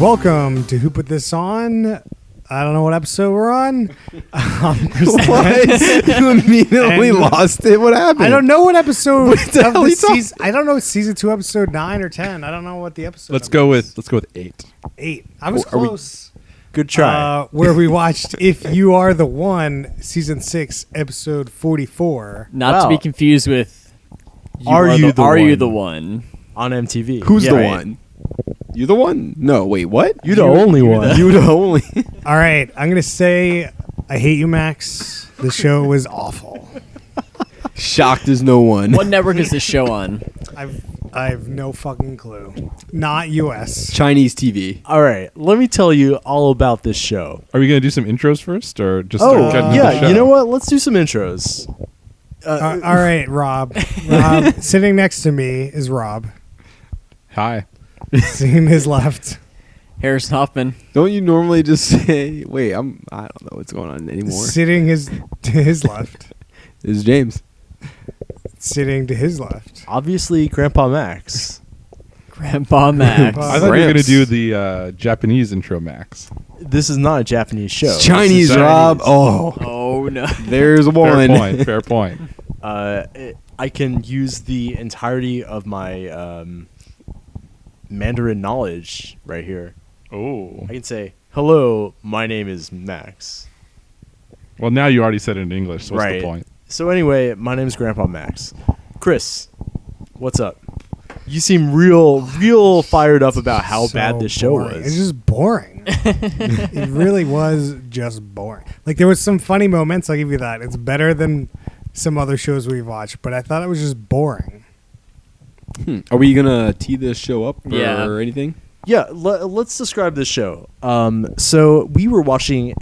Welcome to Who Put This On? I don't know what episode we're on. What? You immediately lost it. What happened? I don't know what episode What the of hell the are you talking- season. I don't know season 2, episode 9 or 10. I don't know what the episode. Let's number go is. with 8. 8. I was Are we- close. Good try. Where we watched If You Are the One, season 6, episode 44. Not to Wow. be confused with Are you the Are you one? the one? On MTV. Who's Yeah, the right. one? You the one? No, wait, what? You the only one. You the only. All right, I'm gonna say I hate you, Max. The show was awful. Shocked as no one. What network is this show on? I've no fucking clue. Not U.S. Chinese TV. All right, let me tell you all about this show. Are we going to do some intros first, or just Oh, start getting into the yeah. show? You know what? Let's do some intros. All right, Rob. Rob, sitting next to me is Rob. Hi. Seeing his left. Harrison Hoffman. Don't you normally just say, wait, I don't know what's going on anymore. Sitting to his left. This is James. Sitting to his left. Obviously, Grandpa Max. Grandpa Max. I thought you were going to Gramps. do the Japanese intro, Max. This is not a Japanese show. It's Chinese, Chinese. Rob. Oh, Oh no. there's one. Fair point. Fair point. I can use the entirety of my Mandarin knowledge right here. Oh. I can say, "Hello, my name is Max." Well, now you already said it in English, so what's Right. the point? So anyway, my name is Grandpa Max. Chris, what's up? You seem real fired up about how So bad this show boring. was. It's just boring. It really was just boring. Like, there was some funny moments, I'll give you that. It's better than some other shows we've watched, but I thought it was just boring. Are we going to tee this show up or Yeah. anything? Yeah, let's describe this show. So we were watching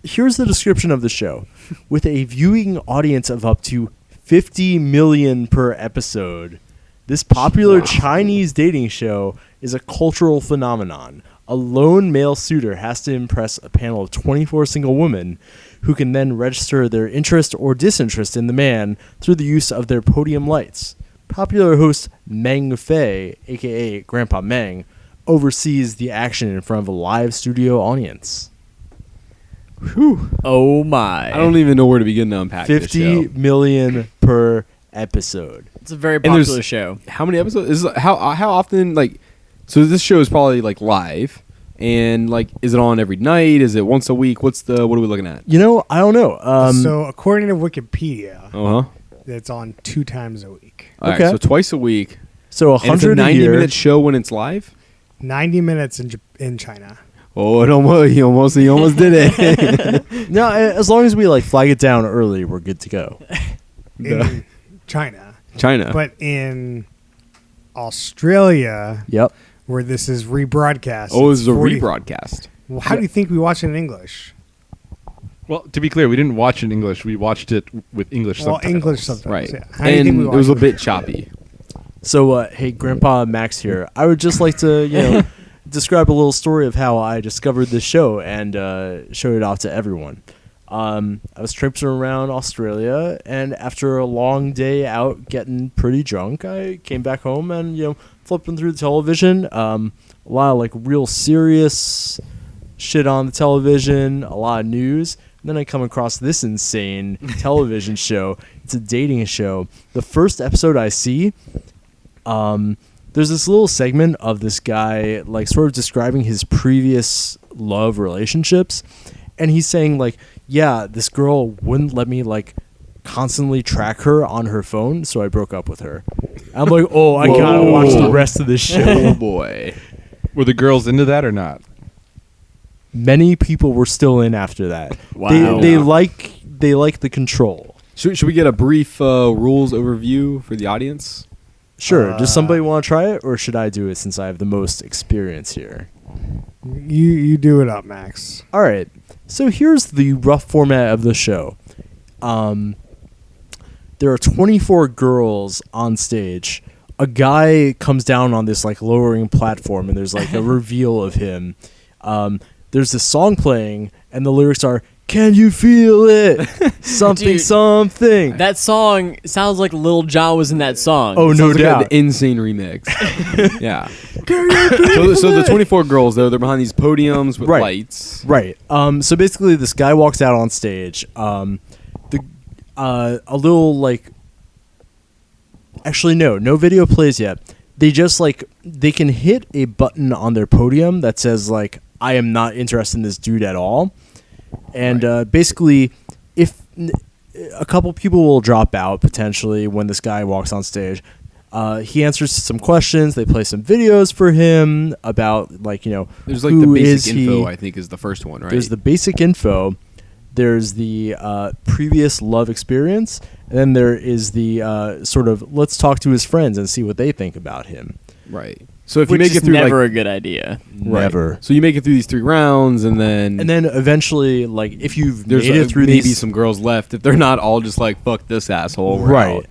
here's the description of the show. With a viewing audience of up to 50 million per episode, this popular Chinese dating show is a cultural phenomenon. A lone male suitor has to impress a panel of 24 single women who can then register their interest or disinterest in the man through the use of their podium lights. Popular host Meng Fei, aka Grandpa Meng, oversees the action in front of a live studio audience. Whew. Oh my. I don't even know where to begin to unpack this 50 show. million per episode. It's a very there's- popular show. How many episodes? How often, like, so this show is probably, like, live, and, like, is it on every night? Is it once a week? What are we looking at? You know, I don't know. So, according to Wikipedia, Uh-huh. it's on 2 times a week. All right, Okay. so twice a week. So And it's a 100 a year. 90-minute show when it's live? 90 minutes in China. Oh, he almost did it. No, as long as we like flag it down early, we're good to go. In China. China. But in Australia, Yep. where this is rebroadcast. Oh, this is a 40 rebroadcast. Well, how do you think we watch it in English? Well, to be clear, we didn't watch it in English. We watched it with English Well, subtitles. English subtitles. Right. Yeah. How do you And think we it was a watch bit choppy. So, hey, Grandpa Max here. I would just like to, describe a little story of how I discovered this show and showed it off to everyone. I was traipsing around Australia, and after a long day out getting pretty drunk, I came back home and, flipping through the television. A lot of, like, real serious shit on the television, a lot of news. And then I come across this insane television show. It's a dating show. The first episode I see, there's this little segment of this guy, like, sort of describing his previous love relationships. And he's saying, like, yeah, this girl wouldn't let me, like, constantly track her on her phone, so I broke up with her. I'm like, oh, I gotta watch the rest of this show. Oh, boy. Were the girls into that or not? Many people were still in after that. Wow. They like the control. Should we get a brief rules overview for the audience? Sure. Does somebody want to try it, or should I do it since I have the most experience here? You do it up, Max. All right. So here's the rough format of the show. There are 24 girls on stage. A guy comes down on this like lowering platform, and there's like a reveal of him. There's this song playing, and the lyrics are Can you feel it? Something, Dude, something. That song sounds like Lil Jon was in that song. Oh, no Sounds like doubt. the insane remix. Yeah. So the 24 girls though, they're behind these podiums with Right. lights. Right. So basically, this guy walks out on stage. A little like. Actually, no video plays yet. They just they can hit a button on their podium that says like, "I am not interested in this dude at all," and basically, if a couple people will drop out potentially when this guy walks on stage. He answers some questions. They play some videos for him about There's like who the is basic info, he? I think, is the first one, right? There's the basic info. There's the previous love experience, and then there is the sort of let's talk to his friends and see what they think about him. right. So if you which make is it through never like a good idea. right. Never. So you make it through these 3 rounds, and then Eventually, if you've there's made it through maybe these, some girls left if they're not all just like fuck this asshole. We're right? out.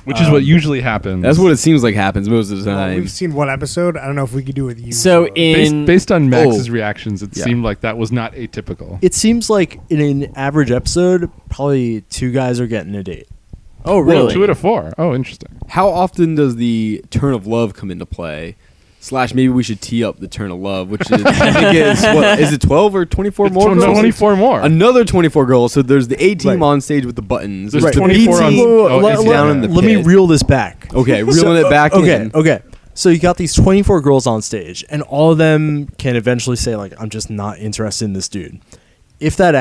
Which is what usually happens. That's what it seems like happens most of the Well, time. we've seen one episode. I don't know if we could do it with you. So based, in based on Max's Oh. reactions, it Yeah. seemed like that was not atypical. It seems like in an average episode, probably 2 guys are getting a date. oh Oh, really? 2 out of 4. Oh, interesting. How often does the turn of love come into play? / maybe we should tee up the turn of love, which is I think it's what is it 12 or 24 more? It's girls? 24 more. Another 24 girls. So there's the A team Right. on stage with the buttons. There's the 24 on- B team. Oh, let, it's down in the let me pit. reel this back. Okay, reeling it back okay, in. Okay. So you got these 24 girls on stage, and all of them can eventually say I'm just not interested in this dude. If that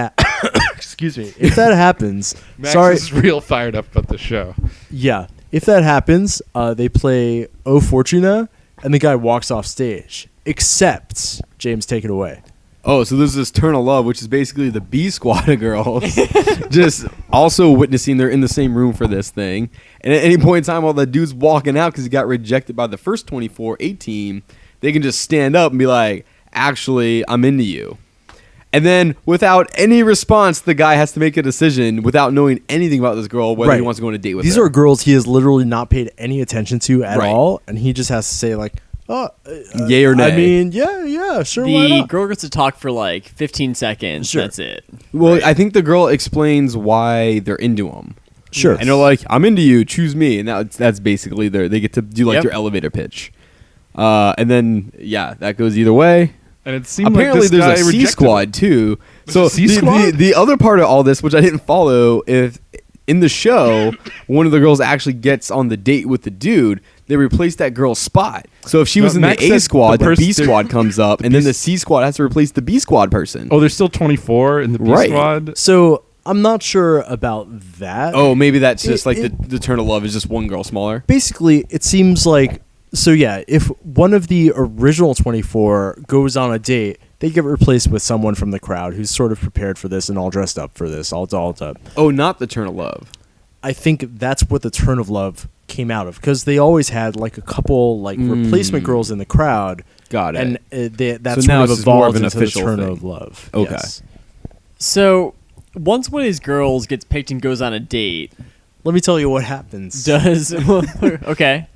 excuse me, if that happens, Max sorry, is real fired up about the show. yeah, if that happens, they play O Fortuna, and the guy walks off stage. Except James, take it away. Oh, so there's this turn of love, which is basically the B squad of girls, just also witnessing they're in the same room for this thing. And at any point in time, while the dude's walking out because he got rejected by the first 24 A team, they can just stand up and be like, "Actually, I'm into you." And then, without any response, the guy has to make a decision without knowing anything about this girl whether he Right. wants to go on a date with These her. are girls he has literally not paid any attention to at Right. all, and he just has to say "Oh, Yay or nay. I mean, yeah, sure. why the not? girl gets to talk for like 15 seconds. Sure. That's it. Well, I think the girl explains why they're into him. Sure. And they're like, "I'm into you. Choose me." And that's basically they get to do like Yep. their elevator pitch. And then that goes either way. And it seemed Apparently, like this there's guy a C rejected squad him. too. There's So a C squad? the other part of all this, which I didn't follow, if in the show one of the girls actually gets on the date with the dude, they replace that girl's spot. So if she was in Max the A said squad, the the B pers- squad comes up, and then B- the C squad has to replace the B squad person. Oh, there's still 24 in the B Right. squad. So I'm not sure about that. Oh, maybe that's just like It- the turn of love is just one girl smaller. Basically, it seems like if one of the original 24 goes on a date, they get replaced with someone from the crowd who's sort of prepared for this and all dressed up for this, all dolled up. Oh, not the turn of love. I think that's what the turn of love came out of because they always had a couple replacement girls in the crowd. Got it. And that So now sort of it's just more evolved of an into the official turn thing. of love. Okay. Yes. So once one of these girls gets picked and goes on a date, Let me tell you what happens. does okay,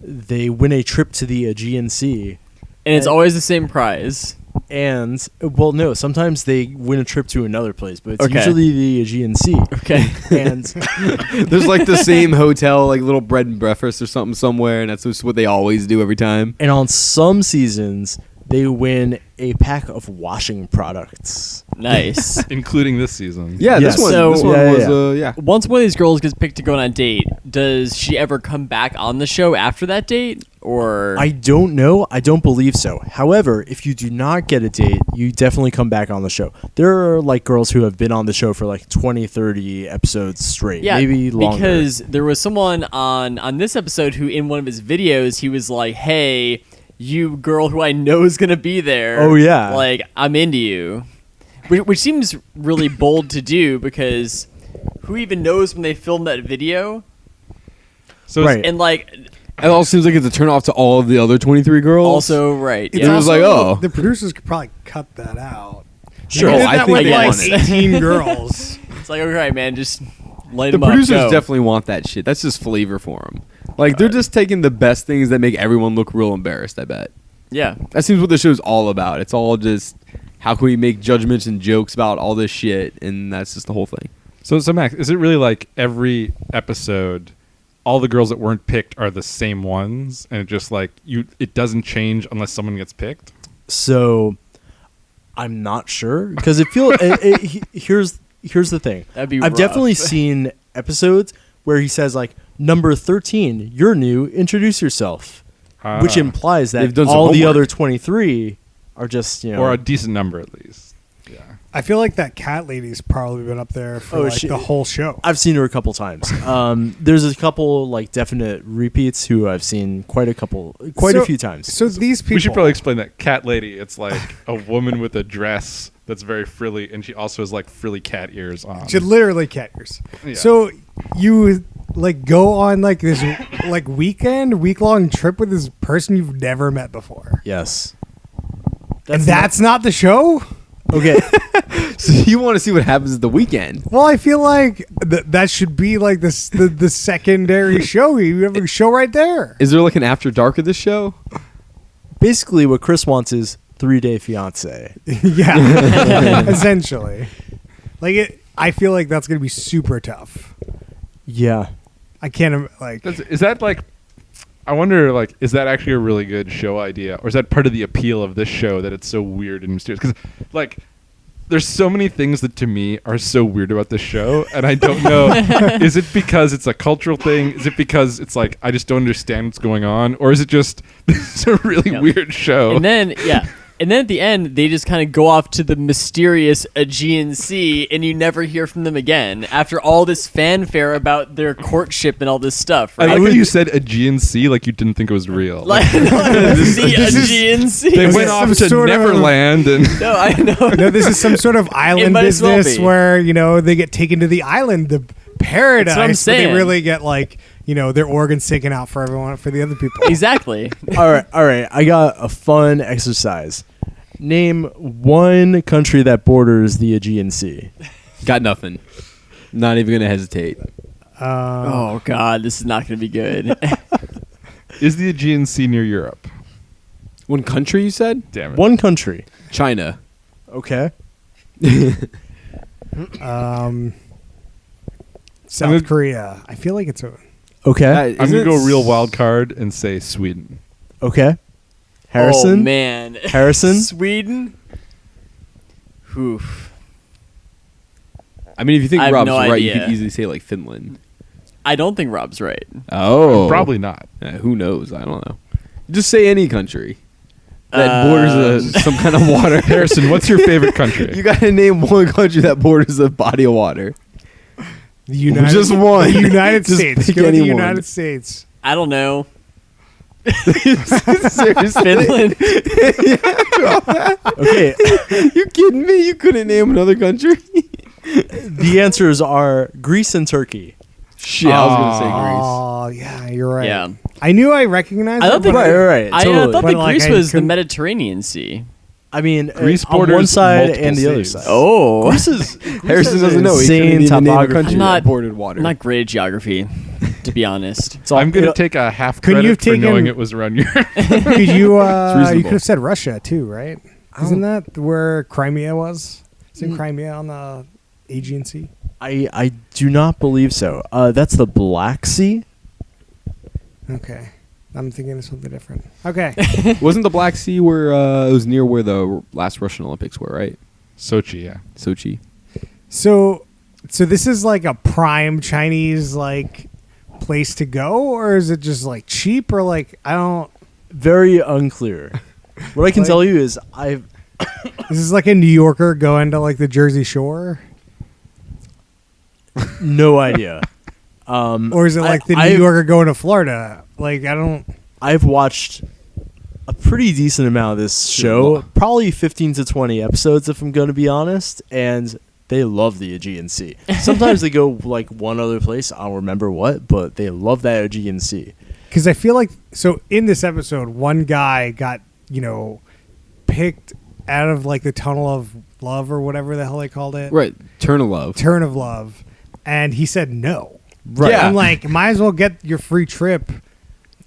They win a trip to the Aegean Sea. and it's always the same prize. And no, sometimes they win a trip to another place, but it's Okay. usually the Aegean Sea. Okay. And There's like the same hotel, like little bread and breakfast or something somewhere, and that's just what they always do every time. and on some seasons they win a pack of washing products. Nice. Including this season. Yeah, Yes. this one. So- this one Yeah, was yeah. Once one of these girls gets picked to go on a date, does she ever come back on the show after that date? Or I don't know. I don't believe so. However, if you do not get a date, you definitely come back on the show. There are girls who have been on the show for 20, 30 episodes straight, yeah, maybe longer. because there was someone on this episode who in one of his videos he was like, "Hey, you girl who I know is gonna be there. Oh, yeah. like I'm into you," which seems really bold to do because who even knows when they filmed that video? So Right. And It all seems like it's a turn off to all of the other 23 girls. also right, It's It was yeah. like, also- oh. the producers could probably cut that out. Sure. They did I that think with they like want it. 18 girls. It's like, okay, man, just light The them up. producers go. definitely want that shit. That's just flavor for them. They're just taking the best things that make everyone look real embarrassed, I bet. Yeah. That seems what the show's all about. It's all just how can we make judgments and jokes about all this shit, and that's just the whole thing. So Max, is it really like every episode, all the girls that weren't picked are the same ones, and it just like it doesn't change unless someone gets picked? So I'm not sure because here's the thing. That'd be I've rough. definitely seen episodes where he says like number 13, you're new, introduce yourself, which implies that They've done some all the homework. other 23 are just or a decent number at least. Yeah. I feel like that cat lady's probably been up there for Oh, like she- the whole show. I've seen her a couple times. There's a couple like definite repeats who I've seen quite a So- few times. So these people. We should probably explain that cat lady. It's like a woman with a dress that's very frilly, and she also has like frilly cat ears on. literally cat ears. Yeah. So you like go on like this like week-long trip with this person you've never met before. Yes. And that's not the show? Okay. So you want to see what happens at the weekend? Well, I feel like that should be like this the secondary show. You have a show right there. Is there like an after dark of this show? Basically, what Chris wants is 3-Day Fiance. Yeah. Essentially. Like I feel like that's going to be super tough. Yeah. I can't like Is that like? I wonder, like, is that actually a really good show idea, or is that part of the appeal of this show that it's so weird and mysterious? Because, like, there's so many things that to me are so weird about this show, and I don't know. Is it because it's a cultural thing? Is it because it's like I just don't understand what's going on, or is it just this is a really Yeah. weird show? And then and then at the end they just kind of go off to the mysterious Aegean Sea, and you never hear from them again after all this fanfare about their courtship and all this stuff. I Right? like when you said Aegean Sea like you didn't think it was real. Like, the Aegean Sea. They This went is off some to sort of- Neverland and No, I know. no, this is some sort of island might as well business be. where, you know, they get taken to the island, the paradise. That's what I'm But saying. they really get like, you know, their organs taken out for everyone, for the other people. Exactly. All right. I got a fun exercise. Name one country that borders the Aegean Sea. Got nothing. Not even gonna hesitate. Oh God, this is not going to be good. is the Aegean Sea near Europe? One country you said? Damn it. One country. China. Okay. South gonna- Korea. I feel like it's a. Okay. I'm gonna Isn't go it real wild card and say Sweden. Okay. Oh Harrison. man. Harrison. Sweden. Oof. I mean, if you think I have Rob's no right, you idea. could easily say like Finland. I don't think Rob's right. Oh, Probably not. Who knows? I don't know. Just say any country that borders some kind of water. Harrison, what's your favorite country? You gotta name one country that borders a body of water. The United, Just one. The United Just States. pick Go to the anyone. United States. I don't know. Seriously? Finland. Okay. You kidding me? You couldn't name another country? The answers are Greece and Turkey. Shit, I was gonna say Greece. Oh, yeah, you're right. Yeah. I knew I recognized I it, don't think but Right. I Totally. thought But, that like, Greece I was the couldn't- Mediterranean Sea. I mean, Greece on one borders side multiple and the other states. side. Oh. Harrison doesn't know. He insane couldn't even name a topography. country I'm not- that bordered water. I'm not great at geography, to be honest. It's all- I'm gonna you know, take a half Couldn't credit you have for knowing taken- it was around Europe. could you reasonable. could have said Russia too, right? Isn't that where Crimea was? Isn't Crimea on the Aegean Sea? I do not believe so. That's the Black Sea. Okay. I'm thinking of something different. Okay. Wasn't the Black Sea where it was near where the last Russian Olympics were, right? Sochi, yeah. Sochi. So this is like a prime Chinese like place to go, or is it just like cheap, or like I don't. Very unclear. What I can Like- tell you is I've This is like a New Yorker going to like the Jersey Shore, no idea. or is it like the New I've- Yorker going to Florida? Like I don't. I've watched a pretty decent amount of this show, probably 15 to 20 episodes if I'm going to be honest, and they love the Aegean Sea. Sometimes they go like one other place, I don't remember what, but they love that Aegean Sea. Because I feel like so in this episode, one guy got picked out of like the tunnel of love or whatever the hell they called it, Right. Turn of love. turn of love, and he said no. Right. Yeah. I'm like, might as well get your free trip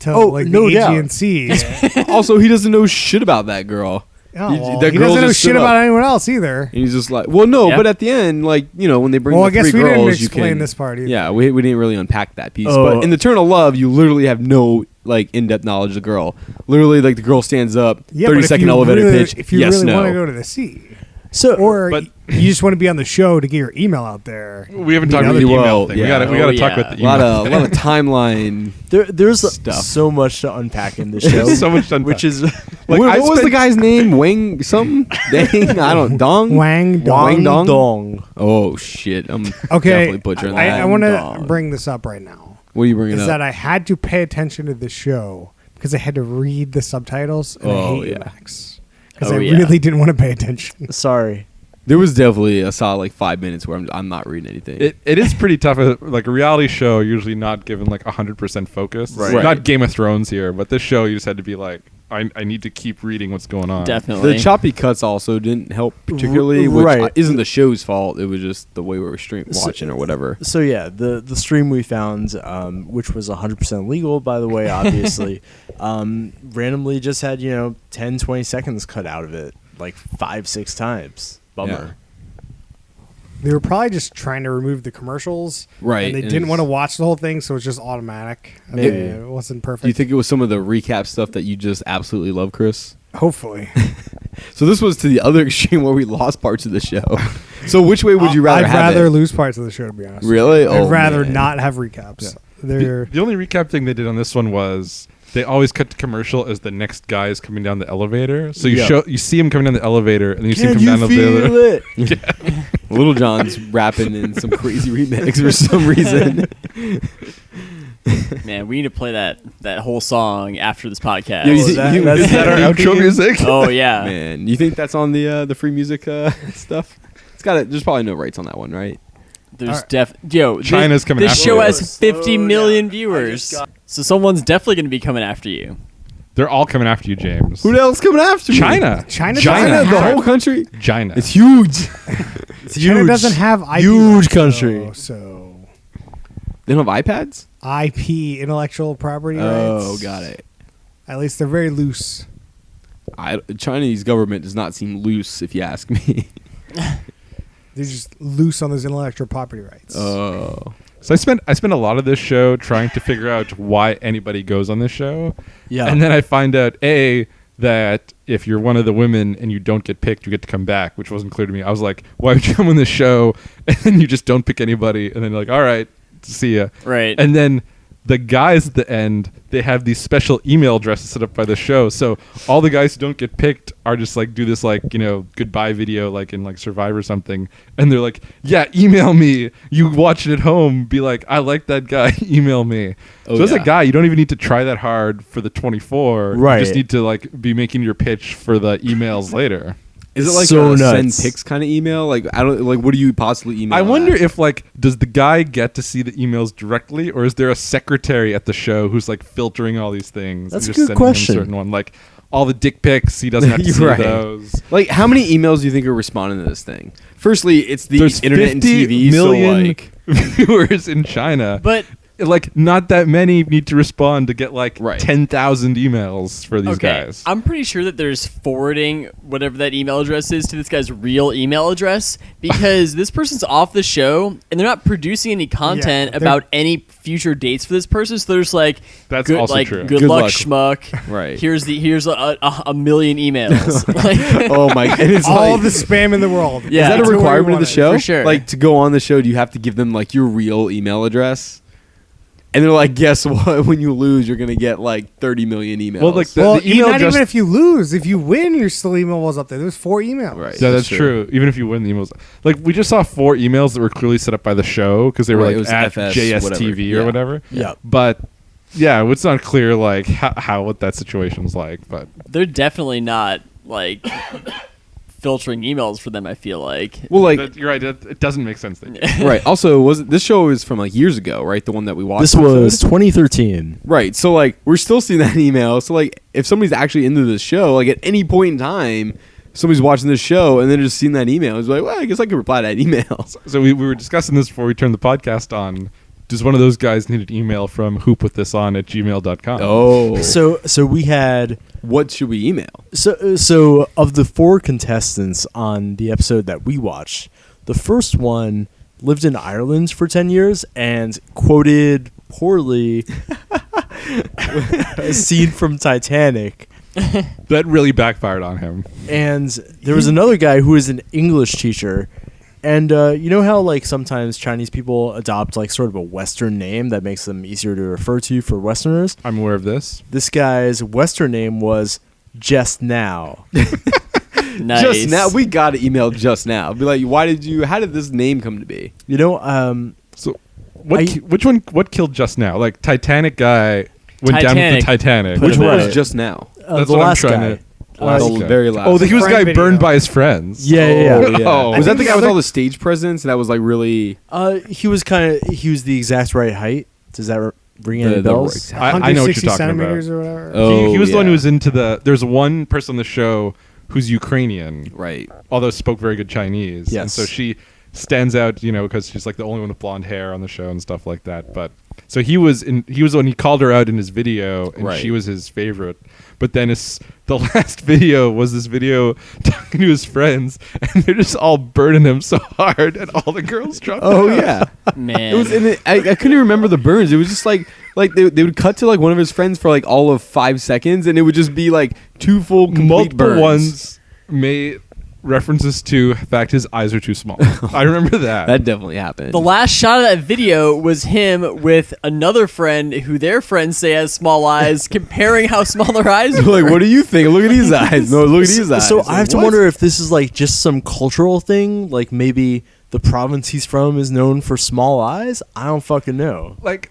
to Oh, like no the doubt. Aegean Sea. Also, he doesn't know shit about that girl. Oh, He- well, that he girl doesn't know just shit stood about up. anyone else either. And he's just like, well, no, Yeah. but at the end, like, you know, when they bring Well, I the guess three we didn't girls, you explain can. this part either. Yeah, we didn't really unpack that piece. Oh. But in Eternal Love, you literally have no like in-depth knowledge of the girl. Literally, like the girl stands up, Yeah, but 30-second if you elevator really, pitch. If you yes, really no. want to go to the sea, So, or But- you just want to be on the show to get your email out there. We haven't Meet talked about other the people. email thing. Yeah. We got Oh, to talk yeah. about the a lot email. of timeline. there's Stuff. so much to unpack in this show. There's so much to unpack. which is Like, what I what was the spent- guy's name? Wang something? Dang, I don't. Dong. Wang Dong. Wang Dong? Dong. Oh shit! I'm Okay, definitely butchering that. I want to Dong. bring this up right now. What are you bringing Is up? that I had to pay attention to the show because I had to read the subtitles. And I Oh, hate yeah. Max because Oh, I yeah. really didn't want to pay attention. Sorry. There was definitely a solid like 5 minutes where I'm not reading anything. It is pretty tough. Like a reality show, usually not given like 100% focus. Right. Not Game of Thrones here, but this show you just had to be like, I need to keep reading what's going on. Definitely. The choppy cuts also didn't help particularly, which Right. isn't the show's fault. It was just the way we were watching or whatever. So yeah, the stream we found, which was 100% legal, by the way, obviously, randomly just had 10, 20 seconds cut out of it, like 5-6 times. Bummer. They were probably just trying to remove the commercials, Right, And they and didn't it's- want to watch the whole thing, so it's just automatic. I Maybe. mean, it wasn't perfect. Do you think it was some of the recap stuff that you just absolutely love, Chris? Hopefully, So this was to the other extreme where we lost parts of the show. So which way would you rather I'd have rather it? lose parts of the show, to be honest. Really? I'd Oh, rather man. not have recaps. They're The only recap thing they did on this one was they always cut to commercial as the next guy is coming down the elevator. So you see him coming down the elevator, and then you see him come down the elevator. it? Little John's rapping in some crazy remix for some reason. Man, we need to play that whole song after this podcast. Yeah, you Oh, think- that- you- that's- Is that our outro music? Oh yeah. Man, you think that's on the free music stuff? It's got it. There's probably no rights on that one, right? There's Alright. China's coming This after show us. has 50 million I viewers, just got- so someone's definitely going to be coming after you. They're all coming after you, James. Who the hell's coming after me? China. China China, doesn't the have- whole country. China. It's huge. It's China huge. doesn't have IP Huge rights, country. So They don't have iPads. IP, intellectual property Oh, rights. got it. At least they're very loose. Chinese government does not seem loose, if you ask me. They're just loose on those intellectual property rights. Oh, So I spent a lot of this show trying to figure out why anybody goes on this show. Yeah. And then I find out that if you're one of the women and you don't get picked, you get to come back, which wasn't clear to me. I was like, why would you come on this show and then you just don't pick anybody and then you're like, all right, see ya. Right. And then the guys at the end, they have these special email addresses set up by the show. So all the guys who don't get picked are just like do this like, goodbye video like in like Survivor or something. And they're like, yeah, email me. You watch it at home. Be like, I like that guy. Email me. Oh, so as a yeah. guy, you don't even need to try that hard for the 24. Right. You just need to like be making your pitch for the emails later. is it like So a nuts. send pics kind of email? Like I don't like. What do you possibly email? I wonder at? if like does the guy get to see the emails directly, or is there a secretary at the show who's like filtering all these things? That's and a just good sending him question. certain one, like all the dick pics, he doesn't have to You're see right. those. Like, how many emails do you think are responding to this thing? Firstly, it's the There's internet and 50 TV. million So like, viewers in China, But like not that many need to respond to get like Right. 10,000 emails for these okay, guys. I'm pretty sure that there's forwarding whatever that email address is to this guy's real email address because this person's off the show and they're not producing any content they're- about any future dates for this person. So there's like, That's good, also like true. good Good luck, luck. schmuck. Right. Here's a million emails. Like, oh my! And it's All like, the spam in the world. Yeah. is that That's a where we requirement of want the it. show? For sure. Like to go on the show, do you have to give them like your real email address? And they're like, guess what? When you lose, you're gonna get like 30 million emails. Well, like Well, the email not address. even if you lose. If you win, your still email was up there. There's 4 emails. Right. Yeah, that's true. Even if you win the emails, like we just saw 4 emails that were clearly set up by the show because they were Right, it like was at FS, JSTV whatever. or Yeah. whatever. Yeah. But yeah, it's not clear like how what that situation's like. But they're definitely not like filtering emails for them. I feel like. well, like you're right. It doesn't make sense. That right. Also, this show is from like years ago, right? The one that we watched. This was 2013. right. So like we're still seeing that email. So like if somebody's actually into this show, like at any point in time, somebody's watching this show and then just seeing that email, it's like, well, I guess I could reply to that email. So we were discussing this before we turned the podcast on. does one of those guys need an email from whoputthison@gmail.com? Oh, So we had what should we email? so of the 4 contestants on the episode that we watched, the first one lived in Ireland for 10 years and quoted poorly a scene from Titanic. That really backfired on him. And there was another guy who was an English teacher. And you know how like sometimes Chinese people adopt like sort of a Western name that makes them easier to refer to for Westerners? I'm aware of this. This guy's Western name was Just Now. Nice. Just now, we got to email just now. Be like, how did this name come to be? You know, So, what killed just now? Like Titanic guy went down with the Titanic. Put Which him one in. was just now? That's the what I'm last trying guy. to- Last The guy. very last. Oh, he was the guy Friend burned video. by his friends. Yeah. Oh, Oh. was that the think guy with other- all the stage presence? That was like really. He was the exact right height. Does that ring any The bells? exact- I know what you're 160 talking about. centimeters or whatever. Oh, He was the one who yeah. was into the. There's one person on the show who's Ukrainian, Right. although spoke very good Chinese. And Yes. so she stands out, because she's like the only one with blonde hair on the show and stuff like that. But so he was the one he called her out in his video, and Right. she was his favorite. But then the last video was this video talking to his friends, and they're just all burning him so hard, and all the girls dropped Oh out. yeah. Man. It was. And I couldn't even remember the burns. It was just like they would cut to like one of his friends for like all of 5 seconds, and it would just be like 2 full complete Multiple burns. ones made references to the fact his eyes are too small. I remember that. That definitely happened. The last shot of that video was him with another friend who their friends say has small eyes, comparing how small their eyes were. like, what do you think? Look at these eyes. No, look at these eyes. So Like, I have to what? wonder if this is like just some cultural thing, like maybe the province he's from is known for small eyes. I don't fucking know. like,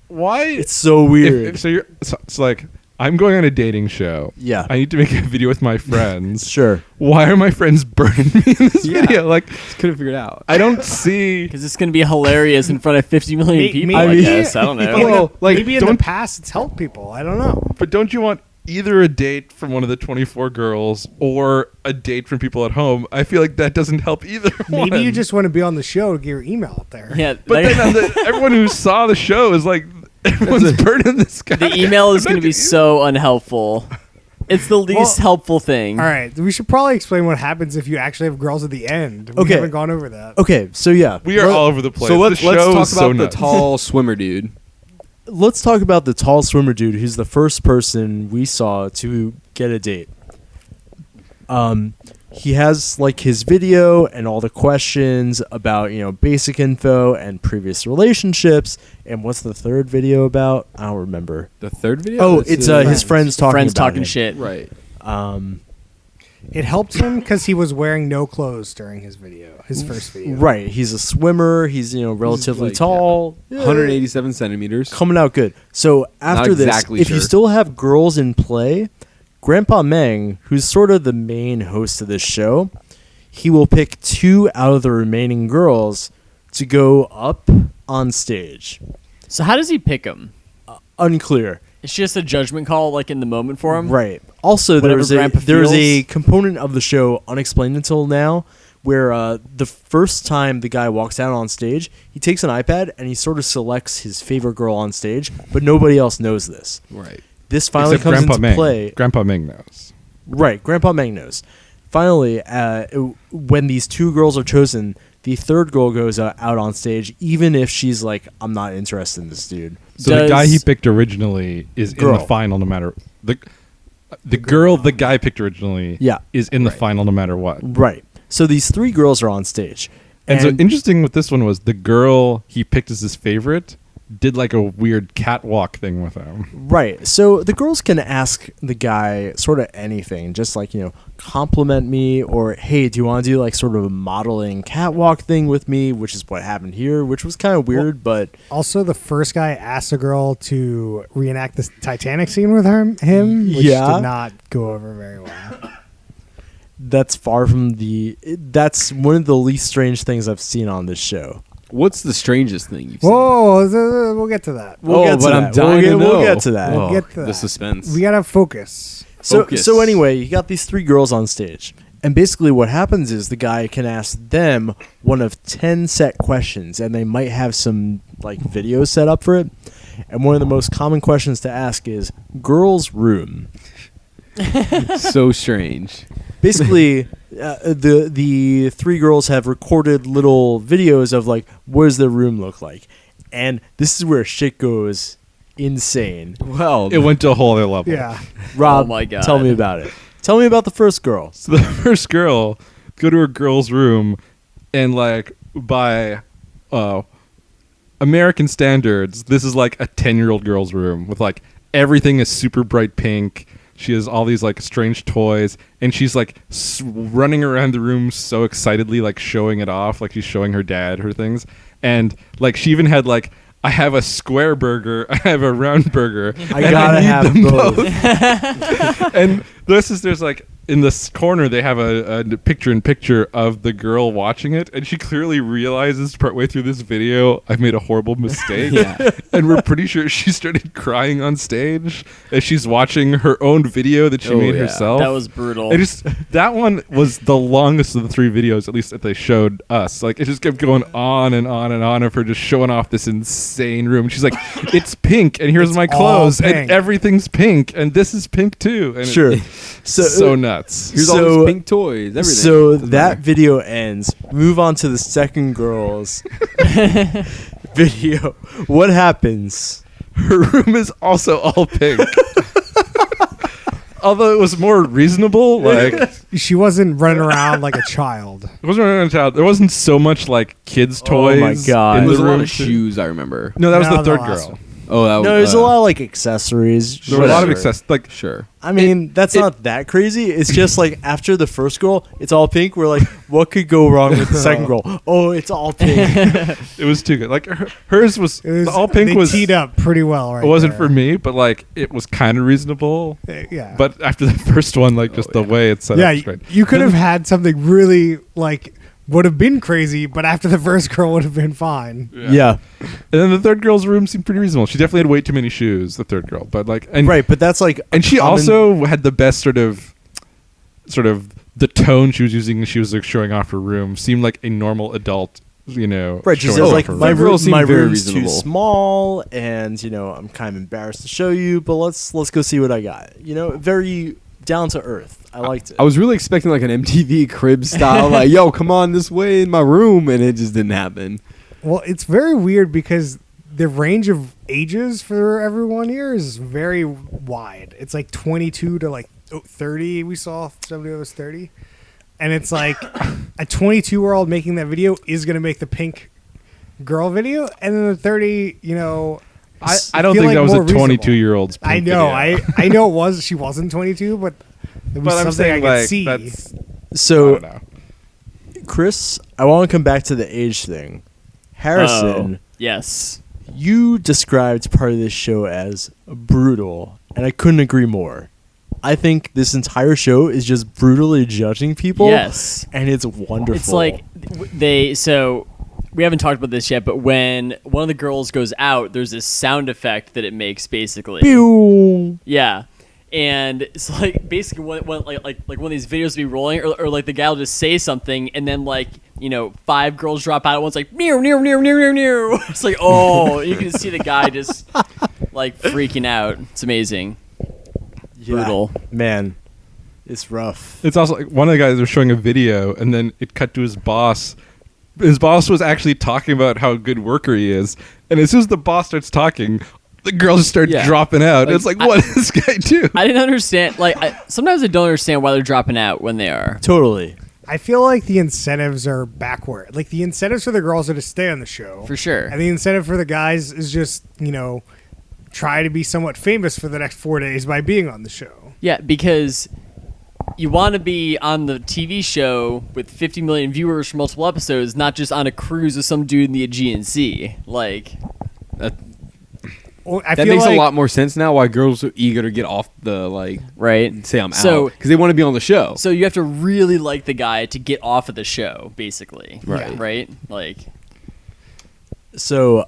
why? It's so weird. It's like I'm going on a dating show. Yeah. I need to make a video with my friends. Sure. Why are my friends burning me in this Yeah. video? Like, Just couldn't figure it out. I don't see. Because it's going to be hilarious in front of 50 million people, I maybe- guess. I don't know. Well, like, maybe in the don't- past it's helped people. I don't know. But don't you want either a date from one of the 24 girls or a date from people at home? I feel like that doesn't help either one. Maybe you just want to be on the show to get your email out there. Yeah, But like- then everyone who saw the show is like, everyone's burning this guy. the email is going to be so unhelpful. It's the least helpful thing. All right, we should probably explain what happens if you actually have girls at the end. We Okay. haven't gone over that. Okay, so yeah. We are all over the place. So let's The show talk is so about the nuts. tall swimmer dude. Let's talk about the tall swimmer dude who's the first person we saw to get a date. He has like his video and all the questions about, basic info and previous relationships. And what's the third video about? I don't remember. The third video. Oh, That's it's the- his friends talking Friends about talking him. shit. right. It helped him because he was wearing no clothes during his video, his first video. Right. He's a swimmer. He's, relatively like, tall. Yeah. 187 centimeters. Coming out good. So after exactly this, if you sure. still have girls in play, Grandpa Meng, who's sort of the main host of this show, he will pick 2 out of the remaining girls to go up on stage. So how does he pick them? Unclear. It's just a judgment call, like in the moment for him. Right. Also, Whatever there's Grandpa a feels. component of the show unexplained until now where the first time the guy walks out on stage, he takes an iPad and he sort of selects his favorite girl on stage, but nobody else knows this. Right. This finally Except comes Grandpa into Meng. play. Grandpa Meng knows. Right, Grandpa Meng knows. Finally, when these 2 girls are chosen, the third girl goes out on stage, even if she's like, I'm not interested in this dude. So the guy Does- he picked originally is in Girl. the final, no matter the girl the guy picked originally. Yeah. is in the final no matter what. Right. So these 3 girls are on stage. And so interesting with this one was the girl he picked as his favorite did like a weird catwalk thing with him. Right. So the girls can ask the guy sort of anything, just like, compliment me or, hey, do you want to do like sort of a modeling catwalk thing with me, which is what happened here, which was kind of weird, but Also, the first guy asked a girl to reenact the Titanic scene with him, which Yeah. did not go over very well. that's far from that's one of the least strange things I've seen on this show. What's the strangest thing you've seen? Whoa, we'll get to that. We'll get to but I'm that. dying to know. We'll get to that. We'll get to The that. suspense. We gotta focus. Focus. So anyway, you got these 3 girls on stage. And basically what happens is the guy can ask them one of 10 set questions, and they might have some like video set up for it. And one of the most common questions to ask is girls' room. So strange. Basically, the three girls have recorded little videos of like what does their room look like, and this is where shit goes insane. Well, It went to a whole other level. Yeah. Rob, Oh my God. tell me about it. Tell me about the first girl. So the first girl go to her girl's room, and like by American standards, this is like a 10-year-old girl's room with like everything is super bright pink. She has all these like strange toys, and she's like running around the room so excitedly, like showing it off, like she's showing her dad her things. And like she even had like, I have a square burger, I have a round burger. I and gotta need have them both. And there's like in this corner they have a picture of the girl watching it, and she clearly realizes partway through this video I've made a horrible mistake. Yeah. And we're pretty sure she started crying on stage as she's watching her own video that she Oh, made yeah. herself. That was brutal. It just that one was the longest of the three videos, at least that they showed us. Like it just kept going on and on and on of her just showing off this insane room. She's like, "It's pink, and here's It's my all clothes, and pink. everything pink, and this is pink too." And Sure. so nuts. here's all So- these pink toys. Everything. So Doesn't that matter. video ends. Move on to the second girl's video. What happens? Her room is also all pink. Although it was more reasonable, like it She wasn't running around like a child. wasn't really a child. There wasn't so much like kids' Oh toys. my God. in There was the a lot room. of shoes. I remember. No, that was No, the the third last girl. one. Oh, that was. No, there's a lot of like accessories. There were a lot of Whatever. access. Like Sure. I mean, that's not that crazy. It's just like after the first girl, it's all pink. We're like, what could go wrong with the second girl? Oh, it's all pink. it was too good. Like hers was, It was the all pink they was. teed up pretty well, right? It wasn't there. for me, but like it was kind of reasonable. Yeah. But after the first one, like just the way it's set yeah, up, straight. you could have had something really like would have been crazy, but after the first girl would have been fine. Yeah. And then the third girl's room seemed pretty reasonable. She definitely had way too many shoes. The third girl, but like, and Right, but that's like, and she common- also had the best sort of the tone she was using. She was like showing off her room. Seemed like a normal adult, you know. Right, she showing says off like her my room. Girl room, seemed my very room's too reasonable. small, and I'm kind of embarrassed to show you, but let's go see what I got. Very down to earth. I liked it. I was really expecting like an MTV Cribs style, like, yo, come on this way in my room, and it just didn't happen. Well, it's very weird because the range of ages for everyone here is very wide. It's like 22 to like 30. We saw somebody that was 30. And it's like a 22-year-old making that video is going to make the pink girl video. And then the 30, I don't feel think like that was a more reasonable. 22-year-old's. I know. I know it was. She wasn't 22, but it was But I'm something I saying could like see. that's. I So, don't know. Chris, I want to come back to the age thing. Harrison, Yes. you described part of this show as brutal, and I couldn't agree more. I think this entire show is just brutally judging people. Yes. And it's wonderful. It's like so we haven't talked about this yet, but when one of the girls goes out, there's this sound effect that it makes basically. Pew! Yeah. And it's like basically when like one of these videos will be rolling, or like the guy will just say something, and then like 5 girls drop out at once, like meow meow meow meow meow meow. It's like, oh, you can see the guy just like freaking out. It's amazing. Yeah. Brutal. Man, it's rough. It's also like one of the guys was showing a video, and then it cut to his boss. His boss was actually talking about how good worker he is, and as soon as the boss starts talking, the girls just start Yeah. dropping out. Like, It's like, what does this guy do? I didn't understand. Like sometimes I don't understand why they're dropping out when they are. Totally. I feel like the incentives are backward. Like the incentives for the girls are to stay on the show. For sure. And the incentive for the guys is just, try to be somewhat famous for the next 4 days by being on the show. Yeah, because you want to be on the TV show with 50 million viewers for multiple episodes, not just on a cruise with some dude in the Aegean Sea. Like, Well, I That feel makes like a lot more sense now. Why girls are eager to get off the right? say I'm So- out because they want to be on the show. So you have to really like the guy to get off of the show, basically. Right. Right? Like, So,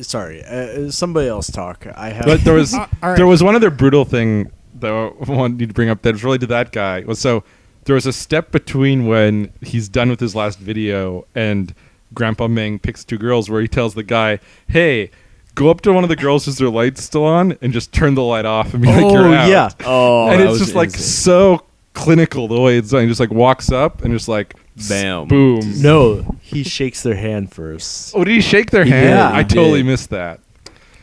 sorry, somebody else talk. I have. But there was all right. there was one other brutal thing that I wanted to bring up that was related to that guy. So there was a step between when he's done with his last video and Grandpa Meng Picks Two Girls, where he tells the guy, "Hey, go up to one of the girls as their light's still on, and just turn the light off and be like, you're out." yeah. Oh, And that it's was just like insane. so clinical the way it's done. He just like walks up and just like Bam. boom. No, he shakes their hand first. Oh, did he shake their hand? Yeah, I he totally did. missed that.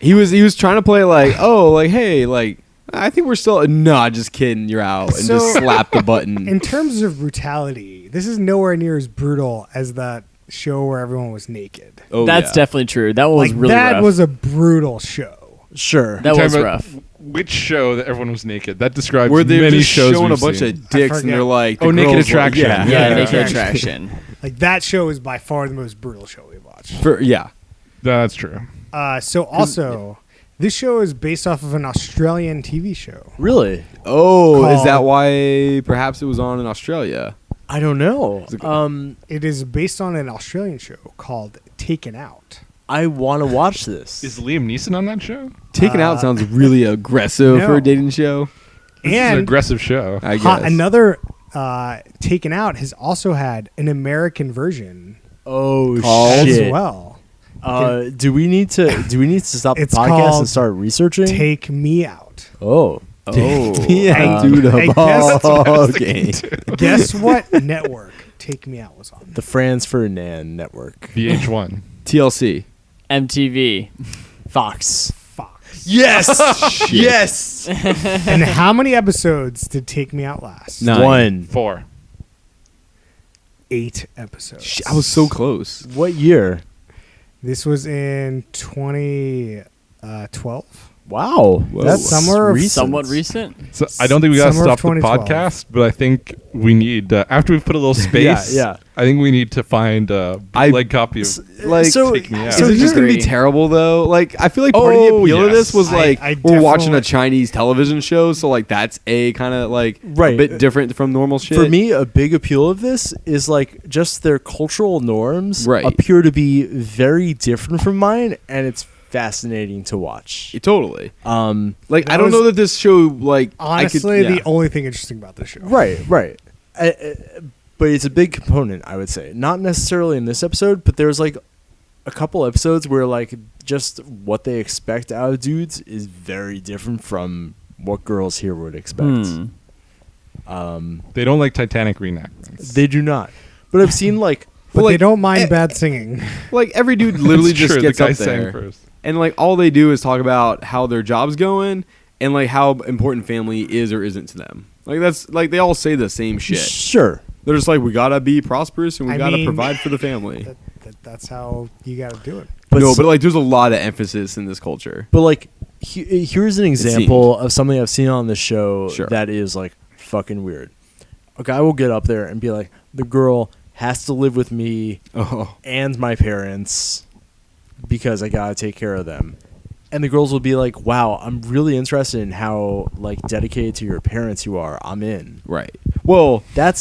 He was trying to play like, oh, like, hey, like, I think we're still, nah, just kidding, you're out, and just So- slap the button. In terms of brutality, this is nowhere near as brutal as that show where everyone was naked. Oh, that's yeah. definitely true. That one was Like really that rough. was a brutal show. Sure. That Talking was about rough. Which show that everyone was naked? That describes Where they're many just shows showing a we've bunch seen. of dicks, and forget. they're like, Oh, the Naked girl's like- Attraction. yeah, Yeah, Yeah. Naked Attraction. Like that show is by far the most brutal show we watched. Yeah. That's true. So also, this show is based off of an Australian TV show. Really? Oh, is Called- that why perhaps it was on in Australia? I don't know. it- It is based on an Australian show called Taken Out. I want to watch this. Is Liam Neeson on that show? Taken Out sounds really aggressive for no. a dating show. This is an And aggressive show. I guess. another Taken Out has also had an American version oh Called- shit. as well. Do we need to stop the It's podcast called and start researching? Take Me Out. Oh. Yeah, Um, dude, I a guess- ball game. Guess what network Take Me Out was on? The Franz Ferdinand Network. VH1. TLC. MTV. Fox. Fox. Yes. yes. And how many episodes did Take Me Out last? 9. 1. 4. 8 episodes. I was so close. What year? This was in 2012. Wow. Whoa. That's Summer of- recent. Somewhat recent. So I don't think we got to Summer of stop the 2012. podcast, but I think we need after we've put a little space. Yeah. I think we need to find a bootleg copy of. Like, so, Take Me Out. is it just gonna be Disagree. terrible though? Like, I feel like part of the Oh, appeal of yes. this was like I we're watching a definitely- Chinese television show, so like that's a kind of like Right. a bit different from normal shit. For me, a big appeal of this is like just their cultural norms Right. appear to be very different from mine, and it's fascinating to watch. totally. Like, That I don't was- know that this show like Honestly, I could, yeah. the only thing interesting about this show. Right. But it's a big component, I would say. Not necessarily in this episode, but there's like a couple episodes where like just what they expect out of dudes is very different from what girls here would expect. They don't like Titanic reenactments. They do not. But I've seen like But Well, they like, don't mind eh, bad singing. like every dude literally It's just true, gets the guy up sang there, first. and like all they do is talk about how their job's going and like how important family is or isn't to them. Like that's like they all say the same shit. sure. They're just like, we gotta be prosperous and we I gotta mean- provide for the family. That's how you got to do it. But no, s- but like there's a lot of emphasis in this culture. But like, here's an example of something I've seen on the show Sure. that is like fucking weird. A guy will get up there and be like, "The girl has to live with me Oh, and my parents because I gotta take care of them." And the girls will be like, "Wow, I'm really interested in how like dedicated to your parents you are. I'm in." right. Well, That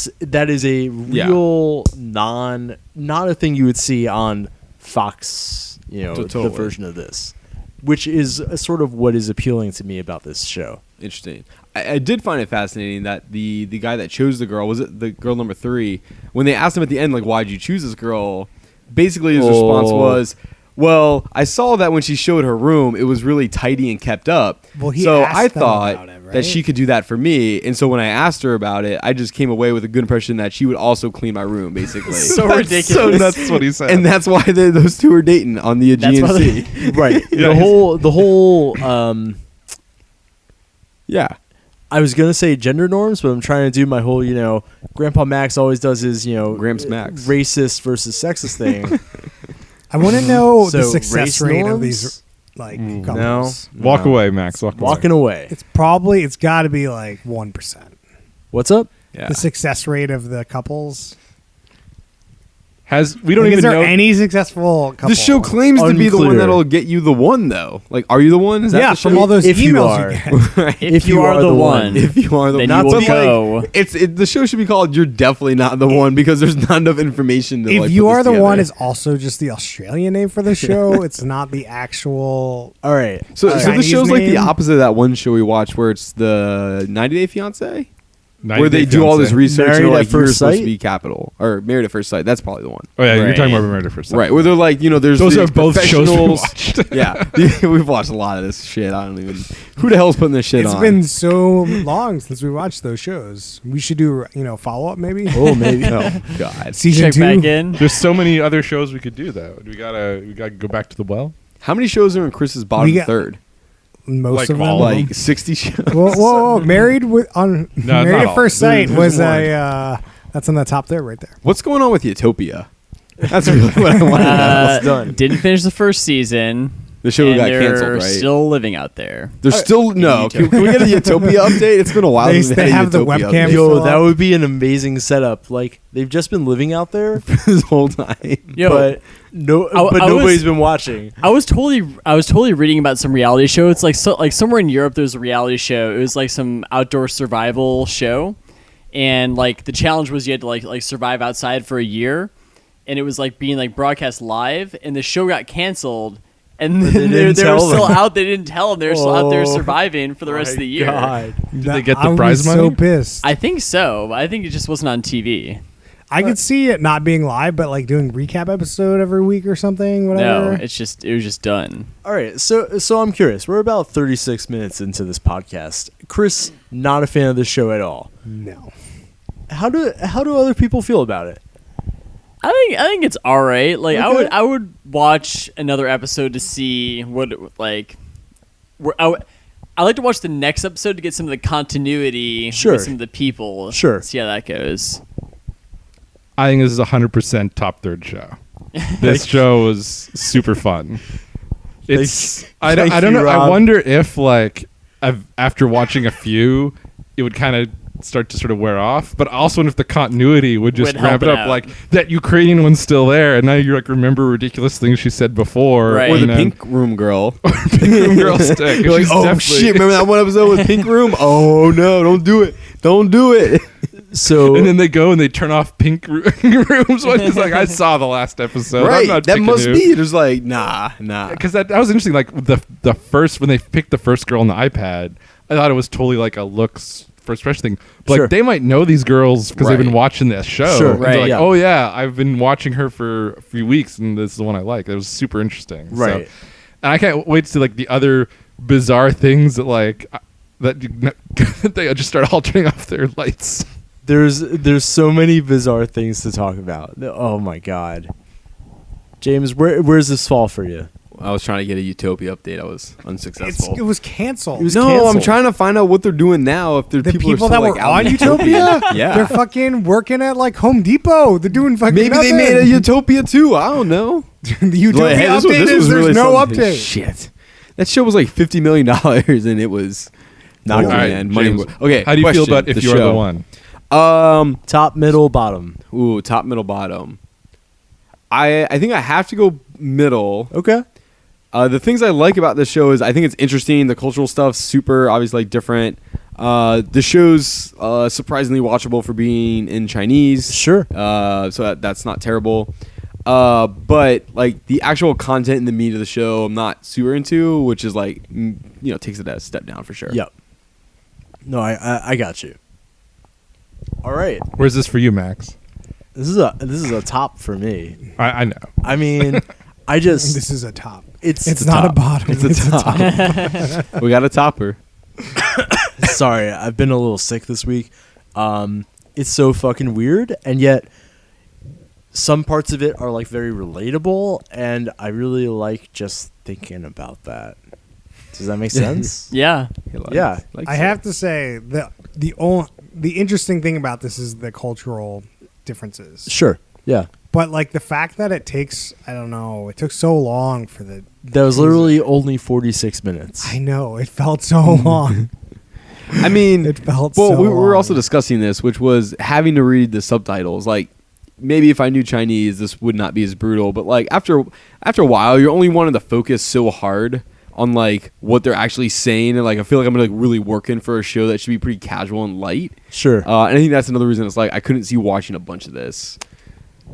is a Yeah. real not a thing you would see on Fox, the Totally. version of this, which is sort of what is appealing to me about this show. interesting. I did find it fascinating that the guy that chose the girl, was it the girl number 3? When they asked him at the end, like, why'd you choose this girl? Basically, his response was, well, I saw that when she showed her room, it was really tidy and kept up. Well, he so asked I them thought about it, right? that she could do that for me. And so when I asked her about it, I just came away with a good impression that she would also clean my room, basically. So So ridiculous. that's what he said. And that's why those two are dating on the That's Aegean why Sea. Right. Yeah, the whole Yeah. I was gonna say gender norms, but I'm trying to do my whole, Grandpa Max always does his, Gramps Max. racist versus sexist thing. I want to know So, the success race rate of norms? these like No. couples. Walk No. away, Max. Walk Walking away. It's got to be like 1%. What's up? Yeah. The success rate of the couples. We don't Like, even is there know. any successful couple? The show claims to be the one Unclear. that'll get you the one, though. Like, are you the one? Is that Yeah, the show? from all those If you emails are. you get. If you are the one, If you are the then not you will but, go. Like, the show should be called "You're Definitely Not the One" because there's not enough information to. If like, you put are this the together. one is also just the Australian name for the show. It's not the actual. All right. So All this right. show's like the Chinese name? opposite of that one show we watched where it's the 90 Day Fiance. 90 where they Day do all this Fiancé. research Married and they're at like, you're First supposed to Sight? be capital or Married at First Sight. That's probably the one. Oh yeah, you're Right. talking about Married at First Sight. Right, where they're like, there's Those these are both shows we professionals- watched. Yeah, we've watched a lot of this shit. I don't even. Who the hell's putting this shit It's on? been so long since we watched those shows. We should do, follow up maybe. Oh, maybe. oh god. Season Check 2. back in. There's so many other shows we could do though. We gotta go back to the well. How many shows are in Chris's bottom We got- third? Most Like of them. all of them. Like 60 shows. Whoa. Married on No, Married not at all. First Sight There's was more. that's on the top there right there. What's going on with Utopia? That's really what I want to know. It's done. Didn't finish the first season. The show and got they're canceled, right? Still living out there. There's still no. Utopia. Can we get a Utopia update? It's been a while. They- since we they had a have the Utopia webcam. update Yo, still that up? would be an amazing setup. Like they've just been living out there, this whole time. Yo, but I was- nobody's been watching. I was totally reading about some reality show. It's like somewhere in Europe there's a reality show. It was like some outdoor survival show, and like the challenge was you had to like survive outside for a year, and it was like being like broadcast live, and the show got canceled. And they they didn't were tell still them. out. They didn't tell them. They were still out there Oh, surviving for the rest of the year. God. Did they get the I prize was money? so pissed. I think so. I think it just wasn't on TV. I could see it not being live, but like doing recap episode every week or something. Whatever. No, it was just done. All right, so I'm curious. We're about 36 minutes into this podcast. Chris, not a fan of this show at all. No. How do other people feel about it? I think it's all right. Like Okay. I would watch another episode to see what like. I like to watch the next episode to get some of the continuity Sure. with some of the people. Sure. See how that goes. I think this is 100% top third show. This show was super fun. It's I don't Thank you, know. I Rob. wonder if like after watching a few, it would kind of start to sort of wear off. But also if the continuity would just Would help ramp it it up. out. Like that Ukrainian one's still there, and now you like remember ridiculous things she said before. Right. Or the and then- Pink Room girl. Pink Room girl stick. You're like, She's oh definitely- shit! Remember that one episode with Pink Room? Oh no! Don't do it! Don't do it! So And then they go and they turn off pink rooms. One is like, I saw the last episode. I'm right? not That picking must who. be. There's like, nah. Because that was interesting. Like the first when they picked the first girl on the iPad, I thought it was totally like a looks first impression thing. But Sure. like they might know these girls because they've been Right. watching this show. Sure. And they're Right, like, yeah. oh yeah, I've been watching her for a few weeks, and this is the one I like. It was super interesting. So- Right. and I can't wait to see like the other bizarre things that like that they just start alternating off their lights. there's so many bizarre things to talk about. Oh my god. James, where's this fall for you? I was trying to get a Utopia update. I was unsuccessful. It was canceled. It was no, I'm canceled. trying to find out what they're doing now. If they're the people, are that still, were like, out on in Utopia, yeah. they're fucking working at like Home Depot. They're doing fucking Maybe they nothing. made a Utopia too. I don't know. The Utopia Like, hey, update this is was there's really no something. update. Shit, that show was like $50 million, and it was Not oh, good. man, money. James, Okay, how do you feel question, about If You Are the show. One? Top, middle, bottom. Ooh, top, middle, bottom. I think I have to go middle. Okay. The things I like about this show is I think it's interesting. The cultural stuff's super, obviously, like, different. The show's surprisingly watchable for being in Chinese. Sure. So that's not terrible. But like the actual content and the meat of the show, I'm not super into, which is like, takes it a step down for sure. Yep. No, I got you. All right. Where's this for you, Max? This is a top for me. I know. I mean, I just This is a top. it's It's a not top. a bottom. It's a top. We got a topper. Sorry, I've been a little sick this week. It's so fucking weird, and yet some parts of it are like very relatable, and I really like just thinking about that. Does that make sense? Yeah. Yeah. I have to say the interesting thing about this is the cultural differences. Sure. Yeah. But like the fact that it takes, I don't know, it took so long for the. That was literally only 46 minutes. I know it felt so long. I mean, It felt well, so we were long. also discussing this, which was having to read the subtitles. Like, maybe if I knew Chinese, this would not be as brutal. But like after a while, you're only wanting to focus so hard on like what they're actually saying, and like I feel like I'm like really working for a show that should be pretty casual and light. Sure. And I think that's another reason it's like I couldn't see watching a bunch of this.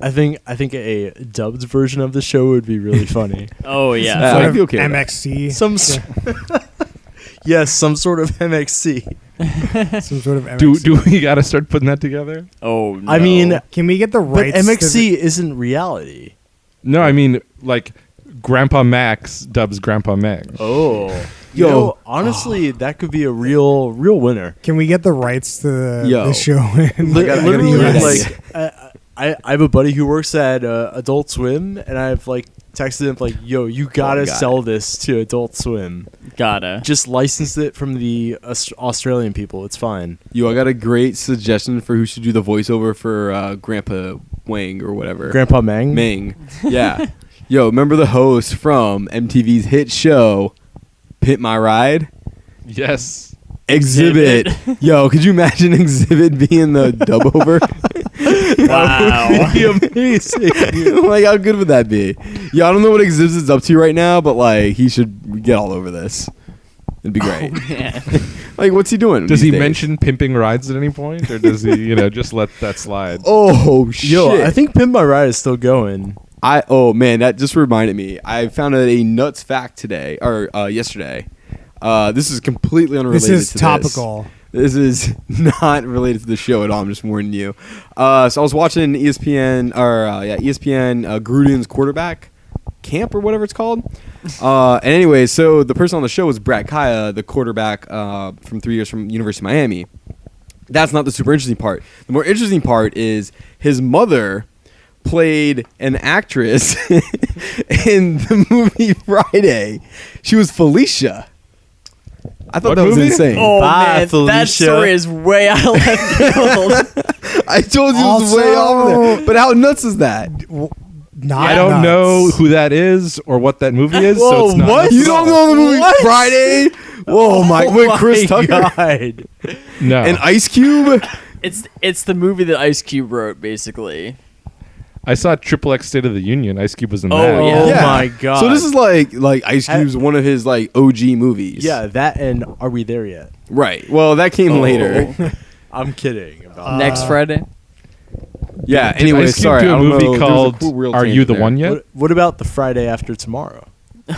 I think a dubbed version of the show would be really funny. Oh yeah. I'd Sort of be okay with that. MXC. Some Yes, some sort of MXC. Some sort of Do MXC. we got to start putting that together? Oh, no. I mean, Can we get the but rights? to MXC isn't reality. No, I mean like Grandpa Max dubs Grandpa Meg. Oh. Yo. You know, honestly, that could be a real winner. Can we get the rights to Yo. the show? In Li- I gotta literally, hear that. like, I have a buddy who works at Adult Swim, and I've like texted him like, "Yo, you gotta got sell this to Adult Swim. Gotta. Just license it from the Australian people. It's fine." Yo, I got a great suggestion for who should do the voiceover for Grandpa Wang or whatever. Grandpa Mang. Ming. Yeah. Yo, remember the host from MTV's hit show, Pimp My Ride? Yes. Exhibit. Yo, could you imagine Exhibit being the dub over? Wow. Be amazing. Like, how good would that be? Yo, I don't know what Exhibit is up to right now, but like, he should get all over this. It'd be great. Man. Like, what's he doing? Does these he days? mention pimping rides at any point, or does he, just let that slide? Oh shit! Yo, I think Pimp My Ride is still going. Oh man, that just reminded me. I found out a nuts fact today or yesterday. This is completely unrelated. This is to topical. This is not related to the show at all. I'm just warning you. So I was watching ESPN Gruden's quarterback camp or whatever it's called. And anyway, so the person on the show was Brad Kaya, the quarterback from 3 years from University of Miami. That's not the super interesting part. The more interesting part is his mother played an actress in the movie Friday. She was Felicia. I thought What that was movie? insane. Oh, Bye, man. That Felicia. story is way out of left field. I told you it was way Also- off there. But how nuts is that? Not I don't nuts. know who that is or what that movie is. so Whoa, it's not what? nuts You at don't all. know the movie What? Friday? Whoa, my with Chris Tucker God. No. and Ice Cube. It's the movie that Ice Cube wrote, basically. I saw Triple X State of the Union. Ice Cube was in Oh, that. yeah. Oh my God. So this is like Ice Cube's one of his like OG movies. Yeah, that and Are We There Yet? Right. Well, that came later. I'm kidding about Next Friday. Yeah. Did Anyway, Ice Cube sorry. do I a don't movie know. There's a called cool real Are You tangent the there. One that. Yet? What about the Friday after tomorrow?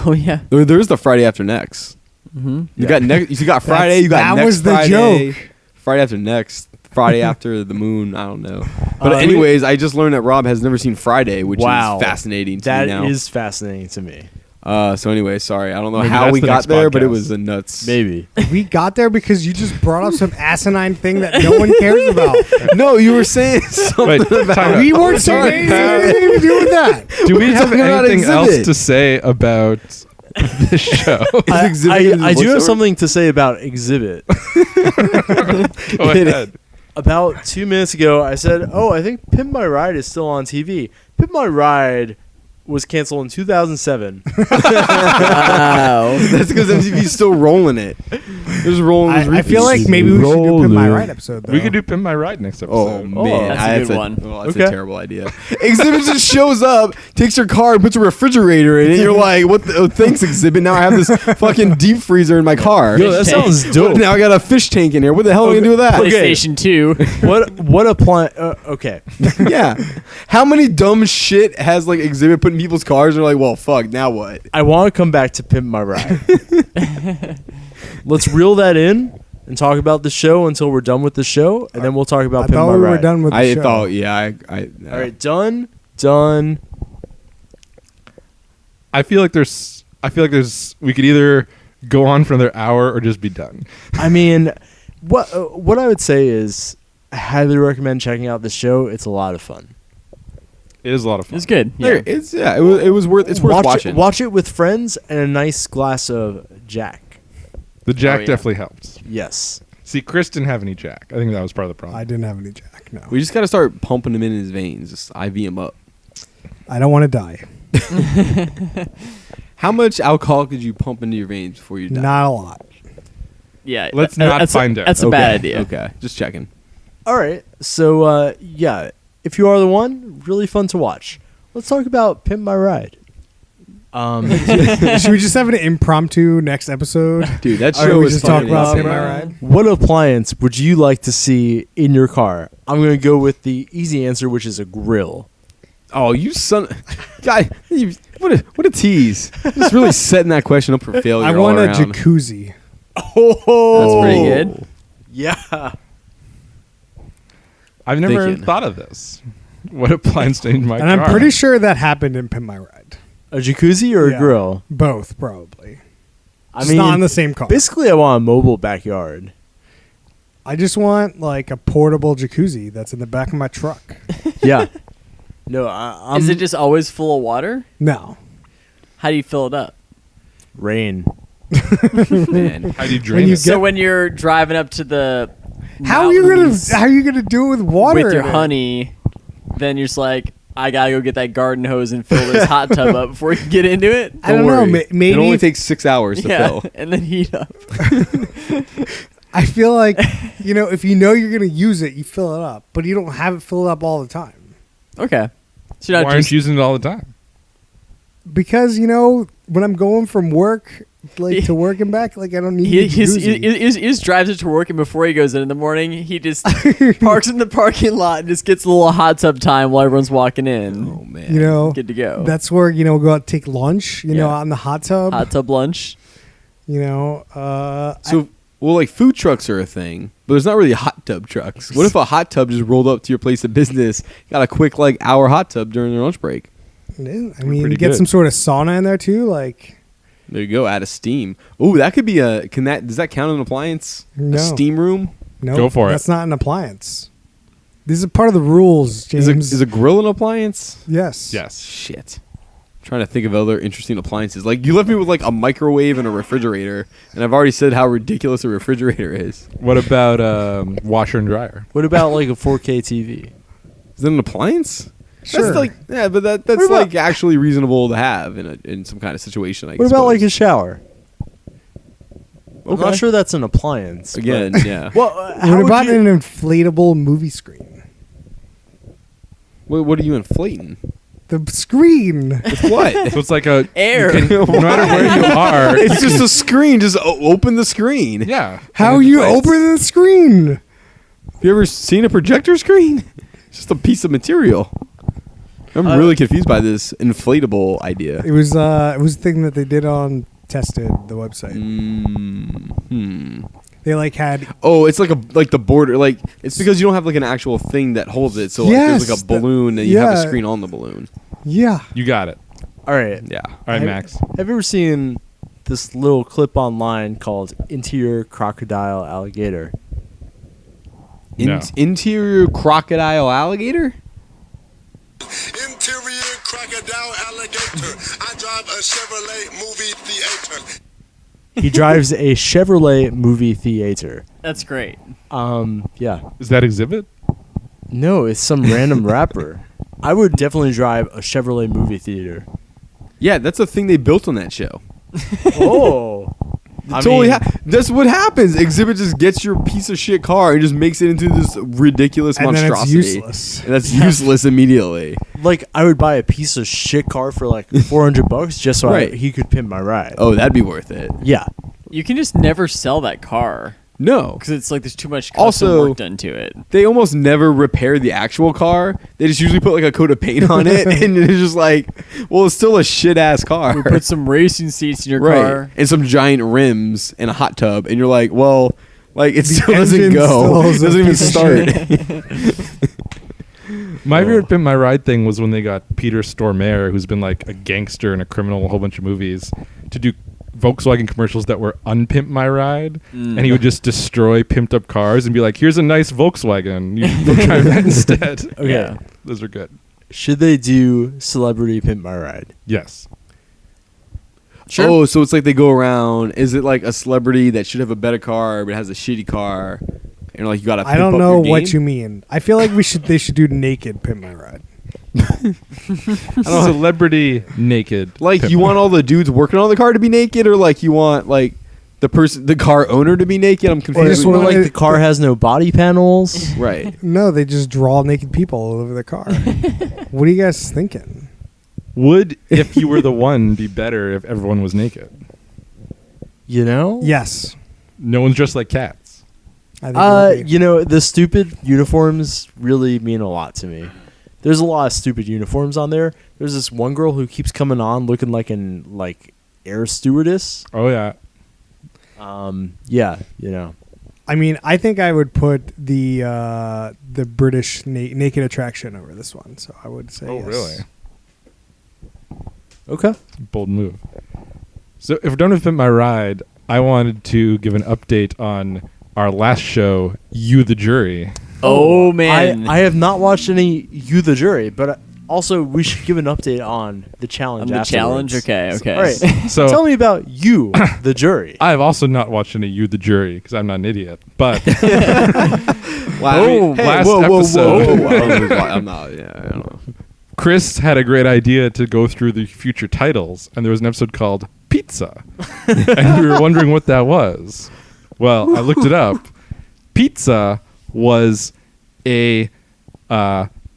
Oh, yeah. There is the Friday after next. Mm-hmm. You got next. You got Friday. You got that next was the Friday, joke. Friday after next. Friday after the moon. I don't know. But Uh, anyways, I just learned that Rob has never seen Friday, which Wow. is fascinating to That me now. is fascinating to me. So anyway, sorry. I don't know Maybe how that's we the got next there, but it podcast. was a nuts. Maybe. We got there because you just brought up some asinine thing that no one cares about. No, you were saying something Wait, about. time out. We weren't saying anything to do with that. Do we have talking about anything else Exhibit. to say about this show? I, Exhibit in the I do have voiceover? something to say about Exhibit. Go ahead. About 2 minutes ago, I said, "Oh, I think Pimp My Ride is still on TV." Pimp My Ride was canceled in 2007. Wow. That's because MTV's still rolling it. Just rolling. those I feel repeats. like maybe we should do Pimp My Roll Ride episode. Though. We could do Pimp My Ride next Oh episode. man, that's a I- good one. Well, that's Okay. a terrible idea. Exhibit just shows up, takes your car, and puts a refrigerator in it. You're like, "What? Oh, thanks, Exhibit. Now I have this fucking deep freezer in my car. Yo, that sounds dope. Now I got a fish tank in here. What the hell am I gonna do with that? Okay. PlayStation 2. what a plan? Okay, Yeah. How many dumb shit has like Exhibit put in people's cars? They're like, well, fuck. Now what? I want to come back to Pimp My Ride. Let's reel that in and talk about the show until we're done with the show, and then we'll talk about I Pimp thought My we Ride. were done with the I show. thought, yeah, I All right, done. I feel like there's we could either go on for another hour or just be done. I mean, what I would say is, I highly recommend checking out this show. It's a lot of fun. It is a lot of fun. It's good. There, Yeah. it was worth it's worth watching. Watch it with friends and a nice glass of Jack. The Jack Oh, yeah. definitely helps. Yes. See, Chris didn't have any Jack. I think that was part of the problem. I didn't have any Jack. No, We just got to start pumping him in his veins, just IV him up. I don't want to die. How much alcohol could you pump into your veins before you die? Not a lot. Yeah. Let's not find out. That's a bad idea. Okay, just checking. All right. So, yeah, if you are the one, really fun to watch. Let's talk about Pimp My Ride. Should we just have an impromptu next episode? Dude, that Or show we was just talk fucking about insane. Pimp My Ride? What appliance would you like to see in your car? I'm going to go with the easy answer, which is a grill. Oh, you son, guy! What a tease! Just really setting that question up for failure. I all want a around. jacuzzi. Oh, That's pretty good. Yeah. I've never Thinking. thought of this. What appliance changed my And car? I'm pretty sure that happened in Pimp My Ride. A jacuzzi or Yeah. a grill? Both, probably. I Just mean, not in the same car. basically, I want a mobile backyard. I just want like a portable jacuzzi that's in the back of my truck. Yeah. No, I'm Is it just always full of water? No. How do you fill it up? rain? Man. How do you drain you it? So when you're driving up to the How are you mountains gonna do it with water with your in it? honey, then you're just like, I gotta go get that garden hose and fill this hot tub up before you can get into it. I don't know. worry. Maybe It only takes 6 hours to Yeah, fill. and then heat up. I feel like if you know you're gonna use it, you fill it up, but you don't have it filled up all the time Okay. So you're Why not aren't just you using it all the time? because when I'm going from work to work and back, like I don't need. he a jacuzzi. just drives it to work, and before he goes in the morning, he just parks in the parking lot and just gets a little hot tub time while everyone's walking in. Oh man. Good to go. That's where we'll go out and take lunch. Yeah. Out in the hot tub. Hot tub lunch. So well, like food trucks are a thing, but there's not really hot tub trucks. What if a hot tub just rolled up to your place of business, got a quick like hour hot tub during their lunch break? I mean, pretty get good. some sort of sauna in there too. Like There you go, add a steam. Oh, that could be does that count as an appliance? No. A steam room? no, Go for it. That's not an appliance. These are part of the rules, James. Is a grill an appliance? yes. Yes. Shit. Trying to think of other interesting appliances. Like you left me with like a microwave and a refrigerator, and I've already said how ridiculous a refrigerator is. What about washer and dryer? What about like a 4K TV? Is that an appliance? Sure. That's like but that's What about- like actually reasonable to have in some kind of situation. I What about like a suppose. shower? I'm Okay. not sure that's an appliance. Again? but- Yeah. Well, What about an inflatable movie screen? What are you inflating? The screen. With what? So it's like a Air. you can- no matter where you are. It's just a screen. Just open the screen. Yeah. How And you it's- open the screen? Have you ever seen a projector screen? It's just a piece of material. I'm really confused by this inflatable idea. It was a thing that they did on Tested, the website. They like had Oh, it's like the border. Like it's because you don't have like an actual thing that holds it. So like, there's like Yes, a balloon and you have a yeah. screen on the balloon. yeah. You got it. All right. Yeah. All right, Have- Max. Have you ever seen this little clip online called Interior Crocodile Alligator? No. Interior crocodile alligator. Interior crocodile alligator. I drive a Chevrolet movie theater. He drives a Chevrolet movie theater. That's great. Yeah. Is that exhibit? No, it's some random rapper. I would definitely drive a Chevrolet movie theater. Yeah, that's a thing they built on that show. Oh. That's what happens. Exhibit just gets your piece of shit car and just makes it into this ridiculous And then it's monstrosity. useless. And that's useless immediately. Like, I would buy a piece of shit car for like $400 just so Right. he could pimp my ride. Oh, that'd be worth it. Yeah. You can just never sell that car No. because it's like there's too much custom Also- work done to it. They almost never repair the actual car. They just usually put like a coat of paint on it, and it's just like, well, it's still a shit ass car, Put some racing seats in your right? car. And some giant rims and a hot tub, and you're like, well, like it still doesn't engine go. still It is a doesn't even piece of start. My favorite Pimp My Ride thing was when they got Peter Stormare, who's been like a gangster and a criminal in a whole bunch of movies, to do Volkswagen commercials that were unpimp my ride, and he would just destroy pimped up cars and be like, "Here's a nice Volkswagen, you go drive that instead." Okay. Yeah. Those are good. Should they do Celebrity Pimp My Ride? Yes. Sure. Oh, so it's like they go around. Is it like a celebrity that should have a better car but has a shitty car, and like you gotta? I don't pimp up know your what game? you mean. I feel like they should do naked Pimp My Ride. Celebrity naked. Like Pimp you My want all the dudes working on the car to be naked, or like you want like the car owner to be naked? I'm confused. just Or wanna- like the car has no body panels? Right. No, they just draw naked people all over the car. What are you guys thinking? Would If You Were the One be better if everyone was naked? You know? Yes. No one's dressed like cats. I think it would be. You know, the stupid uniforms really mean a lot to me. There's a lot of stupid uniforms on there. There's this one girl who keeps coming on looking like an air stewardess. Oh yeah. Yeah, you know. I mean, I think I would put the British Naked Attraction over this one. So I would say. Oh, yes. really? Okay. Bold move. So if we're done with Pimp My Ride, I wanted to give an update on our last show, You the Jury. Oh man, I have not watched any You the Jury, but also we should give an update on the challenge. on the challenge. afterwards. Okay, okay. All right. So Tell me about You the Jury. I have also not watched any You the Jury because I'm not an idiot. But Wow. last episode, I'm not. Yeah, I don't know. Chris had a great idea to go through the future titles, and there was an episode called Pizza. And we were wondering what that was. Well, I looked it up. Pizza was a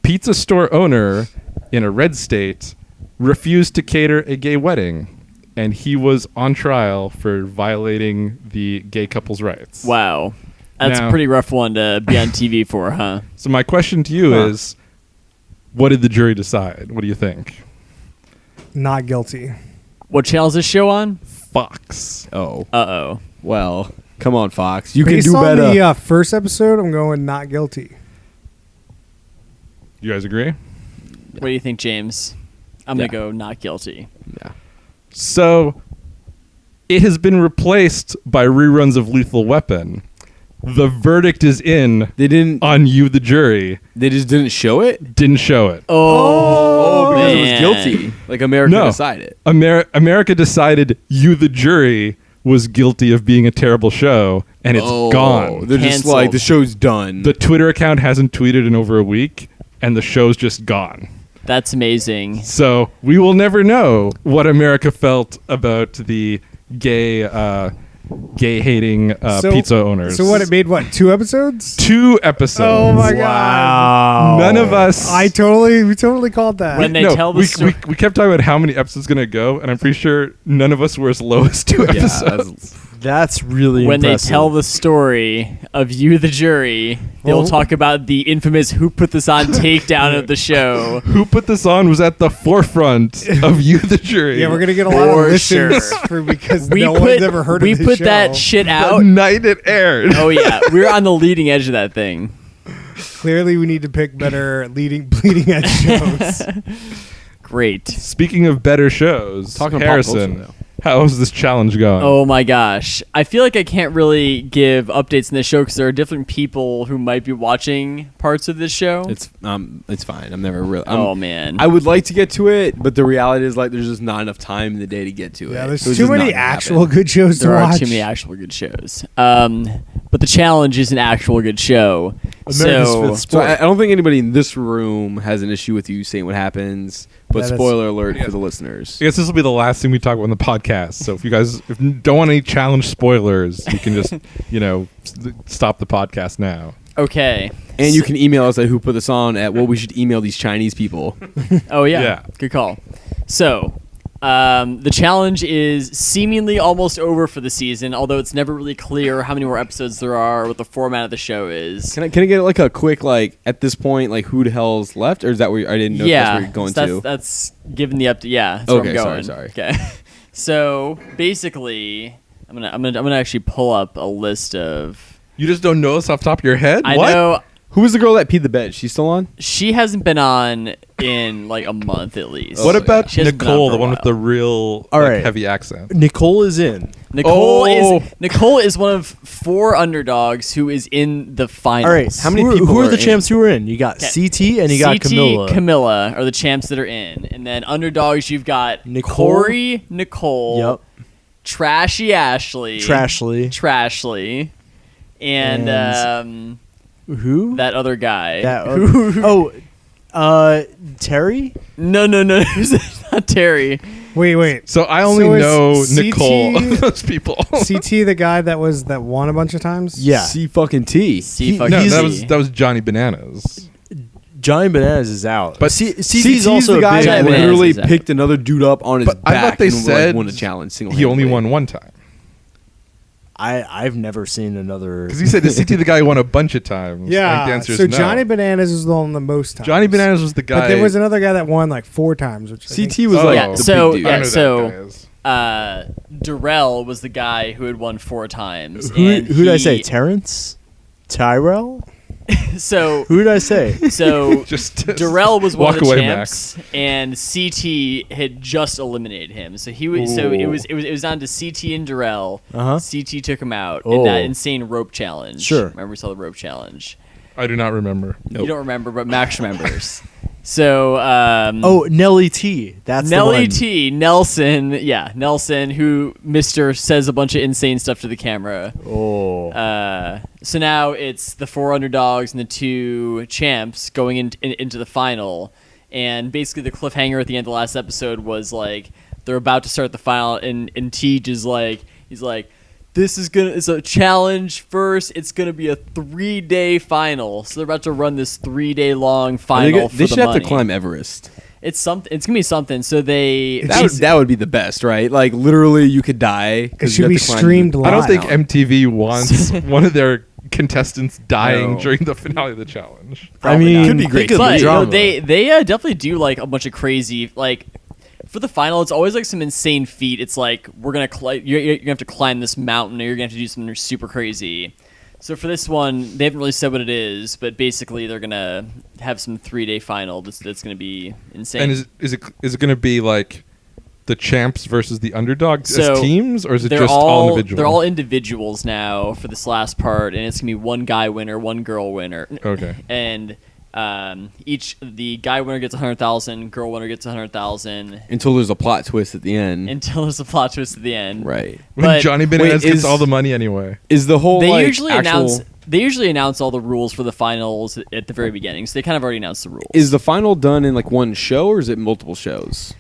pizza store owner in a red state refused to cater a gay wedding, and he was on trial for violating the gay couple's rights. Wow, that's Now- a pretty rough one to be on TV for, huh? So my question to you is, what did the jury decide? What do you think? Not guilty. What channel is this show on? Fox. Oh, Uh-oh. well, come on, Fox. You Based can do on better. the first episode, I'm going not guilty. You guys agree? What do you think, James? I'm Yeah. going to go not guilty. Yeah. So it has been replaced by reruns of Lethal Weapon. The verdict is in They didn't. on You the Jury. They just didn't show it. Didn't show it. Oh, Because it was man. guilty. Like America No. decided. America decided You the Jury was guilty of being a terrible show, and it's gone. They're just like Canceled. the show's done. The Twitter account hasn't tweeted in over a week, and the show's just gone. That's amazing. So we will never know what America felt about the gay hating pizza owners. So what? It made what? 2 episodes? 2 episodes. Oh my god! Wow. None of us. We totally called that. When they tell the we, story. we kept talking about how many episodes going to go, and I'm pretty sure none of us were as low as 2 yeah, episodes. That's really When they impressive. tell the story of You the Jury, they'll Well- talk about the infamous Who Put This On takedown of the show. Who put this on was at the forefront of You the Jury. yeah, we're gonna get a lot For of listens sure. for because no one's ever heard we of this put show. that shit the out. night it aired. Oh yeah, we were on the leading edge of that thing. Clearly, we need to pick better bleeding edge shows. Great. Speaking of better shows, Talking pop Harrison, culture now. how's this challenge going? Oh my gosh. I feel like I can't really give updates in this show because there are different people who might be watching parts of this show. it's fine. I'm never really. Oh man. I would like to get to it, but the reality is like there's just not enough time in the day to get to it. Yeah, there's So it's too just many not gonna actual happen. good shows to there are watch. too many actual good shows. But the challenge is an actual good show. America's so Fifth So I don't think anybody in this room has an issue with you saying what happens. But That is- spoiler alert for the listeners. I guess this will be the last thing we talk about on the podcast. So if you guys if you don't want any challenge spoilers, you can just, stop the podcast now. okay. And you can email us at who put this on at what we should email these Chinese people. Oh yeah. Yeah. Good call. So, the challenge is seemingly almost over for the season, although it's never really clear how many more episodes there are or what the format of the show is. Can I get like a quick at this point who the hell's left, or is that where I didn't know if that's where you're going so to? that's given the update. Yeah, that's where I'm Okay, going. sorry. Okay, so basically, I'm gonna actually pull up a list of. You just don't know this off the top of your head? I What? know Who was the girl that peed the bed? She's still on? she hasn't been on in like a month at least. What about She hasn't been on Nicole, for the a one with while. the real All right. heavy accent? Nicole is in. Oh. Nicole is one of 4 underdogs who is in the finals. All right. How many who, people who are are the in? champs who are in? You got Okay. CT and you got CT, Camilla. are the champs that are in, and then underdogs you've got Nicole. Corey, Nicole, Yep. Trashy Ashley, Trashly. and Who? that other guy. That Terry? No, it's not Terry. Wait. So I only So is know CT Nicole of those people. CT, the guy that won a bunch of times. Yeah. C fucking T. See, No, that was Johnny Bananas. Johnny Bananas is out. But CT's CT's also the a guy big that Johnny Bananas literally is out. picked another dude up on his But I back thought they and said won a challenge single. he only won one time. I've never seen another. Because he said, is CT the guy who won a bunch of times? I think the Yeah. answer is So no. Johnny Bananas is the one the most times. Johnny Bananas was the guy. But there was another guy that won like 4 times. Which I CT think- was Oh. like Yeah, the so- big dude. I yeah, know who so- that guy is. Darrell was the guy who had won 4 times. Who and did I say? he- Terrence? Tyrell? So Who did I say? So Just Darrell was one walk of the away, champs, and CT had just eliminated him. So he was. So it was down to CT and Darrell. Uh-huh. CT took him out Oh. in that insane rope challenge. Sure. Remember we saw the rope challenge. I do not remember. You don't remember, but Max remembers. So Oh, Nelly T. That's the Nelly one. T. Nelson, Nelson, who Mister says a bunch of insane stuff to the camera. Oh. So now it's the 4 underdogs and the 2 champs going into the final, and basically the cliffhanger at the end of the last episode was like they're about to start the final, and Tej is like, he's like, it's a challenge first. It's gonna be a 3-day final, so they're about to run this 3-day long final. They for should the have money. to climb Everest. It's something. It's gonna be something. So That would be the best, right? Like literally, you could die. It should be streamed live. I don't think Wow. MTV wants one of their contestants dying No. during the finale of the challenge. I mean, Could be great think of But the you know, drama. they definitely do like a bunch of crazy like. For the final, it's always like some insane feat. It's like we're gonna you're gonna have to climb this mountain, or you're gonna have to do something super crazy. So for this one, they haven't really said what it is, but basically they're gonna have some 3-day final that's gonna be insane. And is it going to be like the champs versus the underdogs So, as teams, or is it they're just all individual? They're all individuals now for this last part, and it's gonna be one guy winner, one girl winner. Okay. And the guy winner gets 100,000, girl winner gets 100,000, until there's a plot twist at the end. until there's a plot twist at the end. Right. When But- Johnny Bananas Wait, gets is- all the money anyway. Is the whole They like, usually actual, announce all the rules for the finals at the very beginning, so they kind of already announced the rules. Is the final done in like one show or is it multiple shows?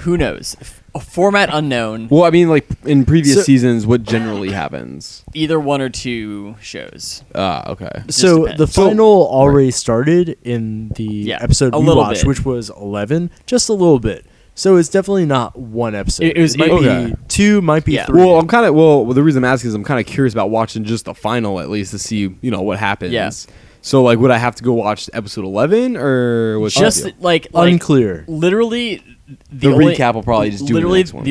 Who knows? A format unknown. Well, I mean, like in previous So- seasons, what generally happens? Either 1 or 2 shows. Okay. So depends. the final already started in the Yeah, episode a we little watched, bit. which was 11, just a little bit. So it's definitely not one episode. It might okay. be 2, might be Yeah. 3. Well, the reason I'm asking is I'm kind of curious about watching just the final at least to see what happens. Yeah. So like, would I have to go watch episode 11 or was Just like Unclear. literally. The only- recap will probably just do literally the next one.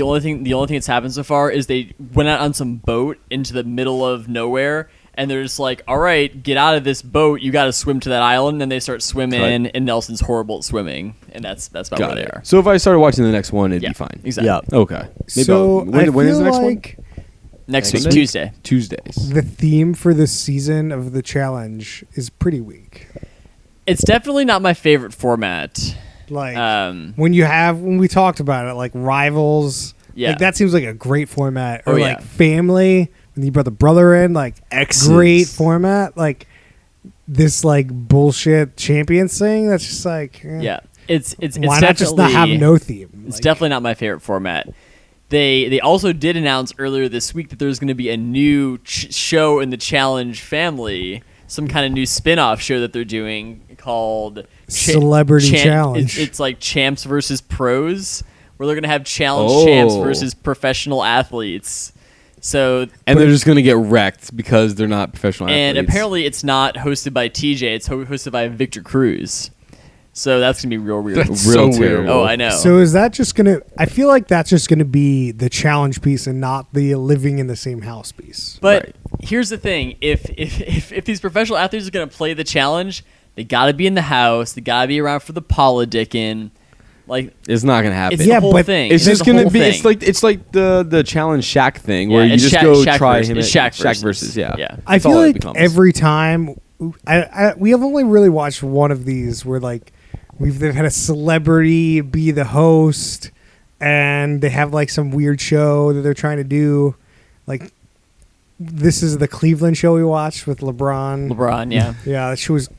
the only thing that's happened so far is they went out on some boat into the middle of nowhere, and they're just like, all right, get out of this boat, you got to swim to that island. And they start swimming, Right. and Nelson's horrible at swimming, and that's about Got where they it. are. So if I started watching the next one, it'd be fine. Exactly. Yeah. Okay. Maybe So when I is the feel next one? like Next Next week, week? Tuesday. Tuesdays. the theme for this season of the challenge is pretty weak. It's definitely not my favorite format. Like When when we talked about it, like rivals. Yeah. Like that seems like a great format. Or Oh, yeah. like family when you brought the brother in, like Exes. great format. Like this like bullshit champions thing. That's just like yeah, it's why not just not have definitely- no theme? It's Like, definitely not my favorite format. They also did announce earlier this week that there's going to be a new show in the Challenge family, some kind of new spin-off show that they're doing called Celebrity Challenge. It's like champs versus pros, where they're going to have challenge Oh. champs versus professional athletes. So And they're just gonna get wrecked because they're not professional and athletes. apparently it's not hosted by TJ, it's hosted by Victor Cruz. So that's going to be real weird. That's Real so weird. terrible. Oh, I know. So is that just gonna? I feel like that's just gonna be the challenge piece and not the living in the same house piece. But Right. here's the thing: if these professional athletes are going to play the challenge, they got to be in the house. They got to be around for the politicking. Like It's not gonna happen. it's Yeah, the whole but thing. It's just the gonna whole be. thing. It's like the challenge Shaq thing where Yeah, you it's just Shaq- go Shaq try versus- him. it's at Shaq versus yeah. yeah. I That's feel all it like becomes. every time we have only really watched one of these where like they've had a celebrity be the host and they have like some weird show that they're trying to do. Like this is the Cleveland show we watched with LeBron. LeBron, yeah. Yeah, that show was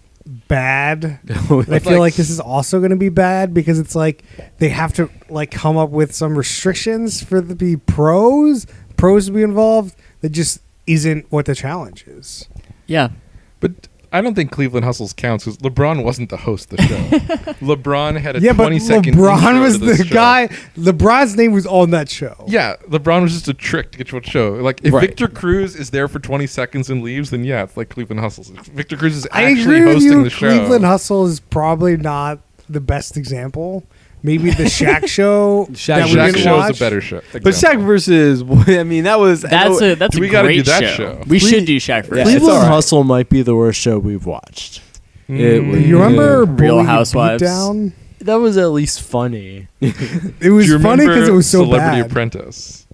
bad. Oh, And I feel like this is also going to be bad because it's like they have to like come up with some restrictions for the be pros to be involved. That just isn't what the challenge is. Yeah. But I don't think Cleveland Hustles counts because LeBron wasn't the host of the show. LeBron had a Yeah, but 20-second LeBron was intro to this the show. guy. LeBron's name was on that show. Yeah, LeBron was just a trick to get you on the show. Like, if Right. Victor Cruz is there for 20 seconds and leaves, then yeah, it's like Cleveland Hustles. If Victor Cruz is I actually agree with hosting you. the show. Cleveland Hustle is probably not the best example maybe the Shaq show Shaq that we Shaq didn't show watch. is a better show. But Shaq versus, I mean, that was That's a we great gotta do that show. show. We should do Shaq versus. Yeah, it's Cleveland all right. Hustle might be the worst show we've watched. It was- You remember Real Bully Housewives. Beatdown? That was at least funny. It was Do you funny because it remember was so Celebrity bad. Apprentice?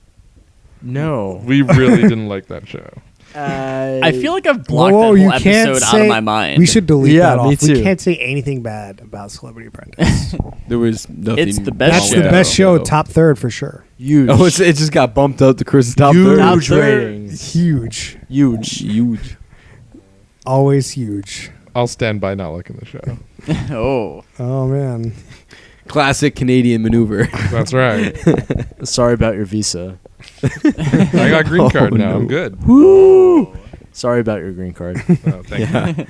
No. We really didn't like that show. I feel like I've blocked Whoa, that you whole can't episode out say- of my mind. We should delete Yeah, that me off. too. We can't say anything bad about Celebrity Apprentice. There was nothing. It's the best That's wrong the with best that show, top third for sure. Huge. Oh, it just got bumped up to Chris's top Huge third. Top third. ratings. Huge. Huge. Huge. Always huge. I'll stand by not liking the show. Oh, Oh, man. Classic Canadian maneuver. That's right. Sorry about your visa. I got green card now. no. I'm good. Woo! Sorry about your green card. Oh, thank you.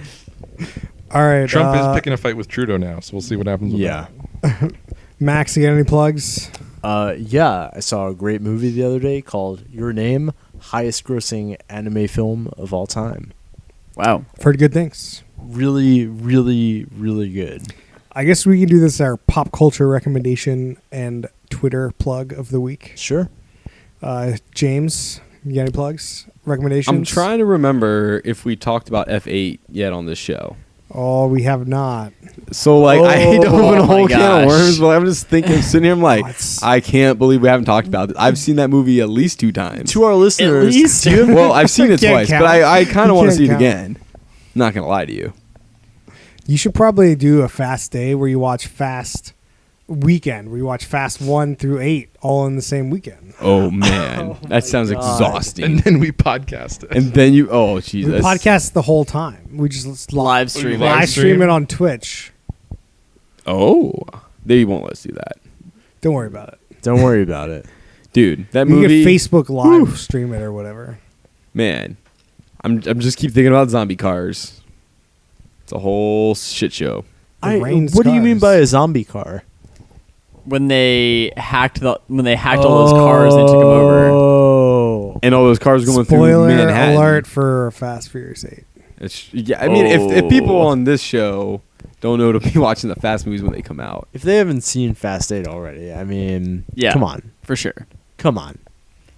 All right. Trump is picking a fight with Trudeau now, so we'll see what happens with Yeah. that. Max, you got any plugs? Yeah, I saw a great movie the other day called Your Name, highest grossing anime film of all time. wow. I've heard good things. Really, really, really good. I guess we can do this our pop culture recommendation and Twitter plug of the week. Sure. James, you got any plugs? Recommendations? I'm trying to remember if we talked about F8 yet on this show. Oh, we have not. So like I hate to open a Oh my whole can of gosh. worms, but I'm just thinking, sitting here, I'm like, What? I can't believe we haven't talked about it. I've seen that movie at least 2 times. To our listeners, least. do you have Well, I've seen it Can't twice, count. but I kind You of want to can't see it count. again. Not gonna lie to you. You should probably do a fast day where you watch Fast Weekend, where you watch Fast 1 through 8 all in the same weekend. Oh man, that sounds God. exhausting. And then we podcast it. And then you, oh We Jesus, podcast the whole time. We just Live stream. Live live stream it on Twitch. oh, they won't let us do that, Don't worry about it. Don't worry about it. dude. That We movie, can Facebook live stream it or whatever. man. I'm just keep thinking about zombie cars. It's a whole shit show. It rains What do you mean cars. by a zombie car? When they hacked all those cars and took them over. Oh. And all those cars going through Spoiler Manhattan. alert for Fast Furious 8. Yeah, I mean, if people Oh. on this show don't know to be watching the Fast movies when they come out, If they haven't seen Fast 8 already, I mean, Yeah. come on. For sure. Come on.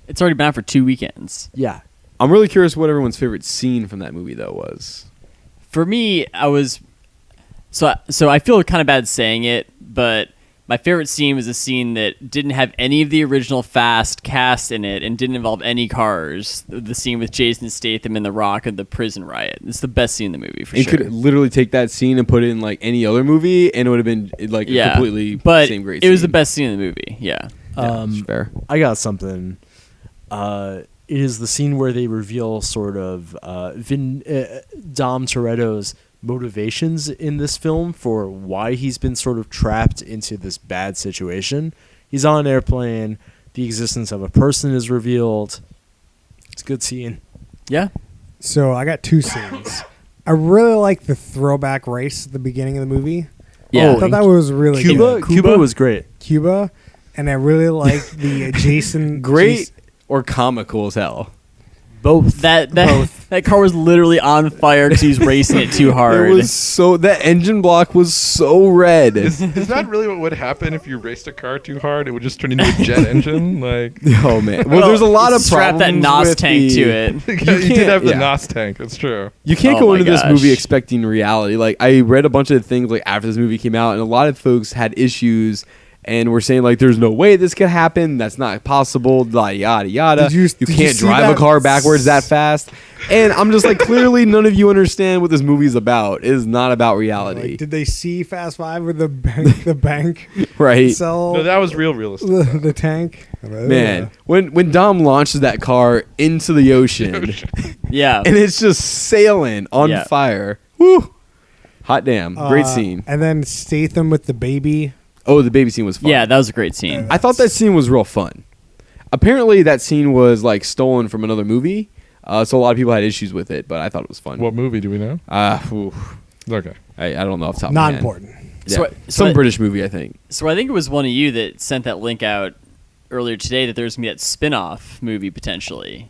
It's already been out for 2 weekends. Yeah. I'm really curious what everyone's favorite scene from that movie though was. For me, I was so I feel kind of bad saying it, but my favorite scene was a scene that didn't have any of the original Fast cast in it and didn't involve any cars. The scene with Jason Statham and The Rock at the prison riot. It's the best scene in the movie for You sure. could literally take that scene and put it in like any other movie, and it would have been like yeah, a completely but same great. it was scene. the best scene in the movie. Yeah. It's fair. I got something. It is the scene where they reveal sort of Dom Toretto's motivations in this film for why he's been sort of trapped into this bad situation. He's on an airplane. The existence of a person is revealed. It's a good scene. Yeah. So I got 2 scenes. I really like the throwback race at the beginning of the movie. Yeah. I thought that was really Cuba, good. Cuba was great. Cuba, and I really like the Jason. Great or comical as hell. Both. That car was literally on fire because he was racing it too hard. It was so that engine block was so red. Is that really what would happen if you raced a car too hard? It would just turn into a jet engine? Like, Oh man. Well, there's a lot of strap problems that NOS with tank the- to it. you can't- did have the yeah. NOS tank. That's true. You can't Oh go my into this gosh. movie expecting reality. Like I read a bunch of things like after this movie came out, and a lot of folks had issues and were saying like, "There's no way this could happen. That's not possible." Yada yada. Did you You see can't drive a that? car backwards that fast. And I'm just like, clearly none of you understand what this movie is about. It is not about reality, Like, did they see Fast 5 with the bank? The bank right? sell No, that was realistic. the tank. Man, when Dom launches that car into the ocean Yeah. and it's just sailing on Yeah. fire, whoo! Hot damn, great scene. And then Statham with the baby. Oh, the baby scene was fun. Yeah, that was a great scene. I thought that scene was real fun. Apparently, that scene was like stolen from another movie, so a lot of people had issues with it. But I thought it was fun. What movie do we know? Okay. I don't know off the top of Not my head. important. Yeah. So- Some so- British movie, I think. So I think it was one of you that sent that link out earlier today that there's gonna be that spin-off movie potentially.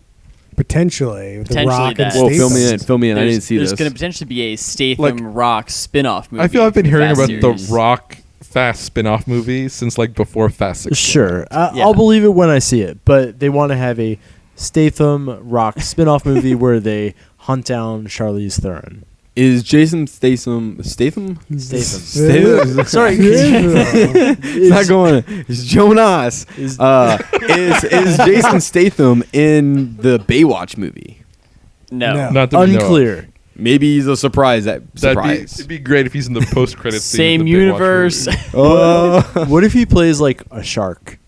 Potentially. With the Potentially Rock and that. Whoa, Statham. fill me in. I There's- didn't see There's this. going to potentially be a Statham Like, Rock spin-off movie. I feel I've been for hearing Fast about series. The Rock Fast spin-off movie since like before Fast 6. Sure, Yeah. I'll believe it when I see it. But they want to have a Statham Rock spin-off movie where they hunt down Charlize Theron. Is Jason Statham? Statham. Sorry, it's not going. It's Jonas. Is Jason Statham in the Baywatch movie? No. No. Not that we know of. Unclear. Maybe he's a surprise. It'd be great if he's in the post-credits scene Same of the Baywatch universe. movie. Oh, What if he plays like a shark?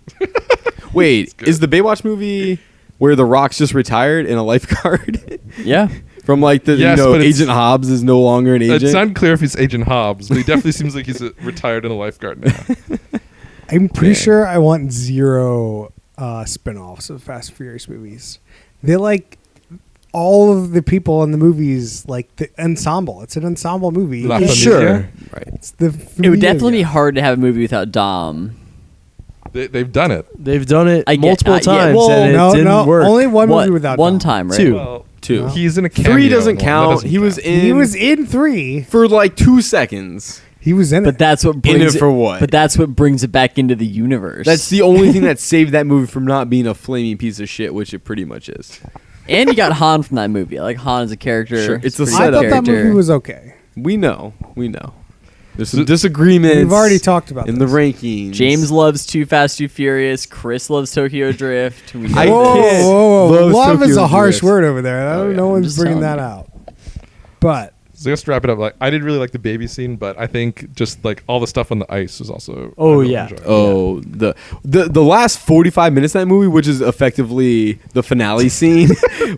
wait. good. Is the Baywatch movie where The Rock's just retired and a lifeguard Yeah. from like the Yes, but it's- Agent Hobbs is no longer an agent? It's unclear if he's Agent Hobbs, but he definitely seems like he's retired and a lifeguard now. I'm pretty Man. sure I want zero spin-offs of Fast and Furious movies. They like all of the people in the movies, like the ensemble. It's an ensemble movie. La It's- Sure. Right. It's the It would definitely be familia. hard to have a movie without Dom. They've done it. They've done it I get- multiple yeah, times well, and it No, didn't no, work. only one What? movie without one Dom. time, right? Two. Well, Two. he's in a cameo. 3 doesn't in one. That count. doesn't He was count. in. He was in 3. for like 2 seconds. He was in But it. that's what brings it for what? But that's what brings it back into the universe. That's the only thing that saved that movie from not being a flaming piece of shit, which it pretty much is. and you got Han from that movie. I like Han as a character. Sure, it's a pretty I setup. thought good that character. movie was okay. We know. There's some So- disagreements. We've already talked about in this. the rankings. James loves Too Fast, Too Furious. Chris loves Tokyo Drift. We know I this. can't. Whoa. Loves Love is Tokyo a harsh Drift. word over there. Oh, yeah. No I'm one's just bringing telling that you. out. But So just to wrap it up, like I didn't really like the baby scene, but I think just like all the stuff on the ice was also. Oh, I really yeah. enjoyed. Oh, the last 45 minutes of that movie, which is effectively the finale scene,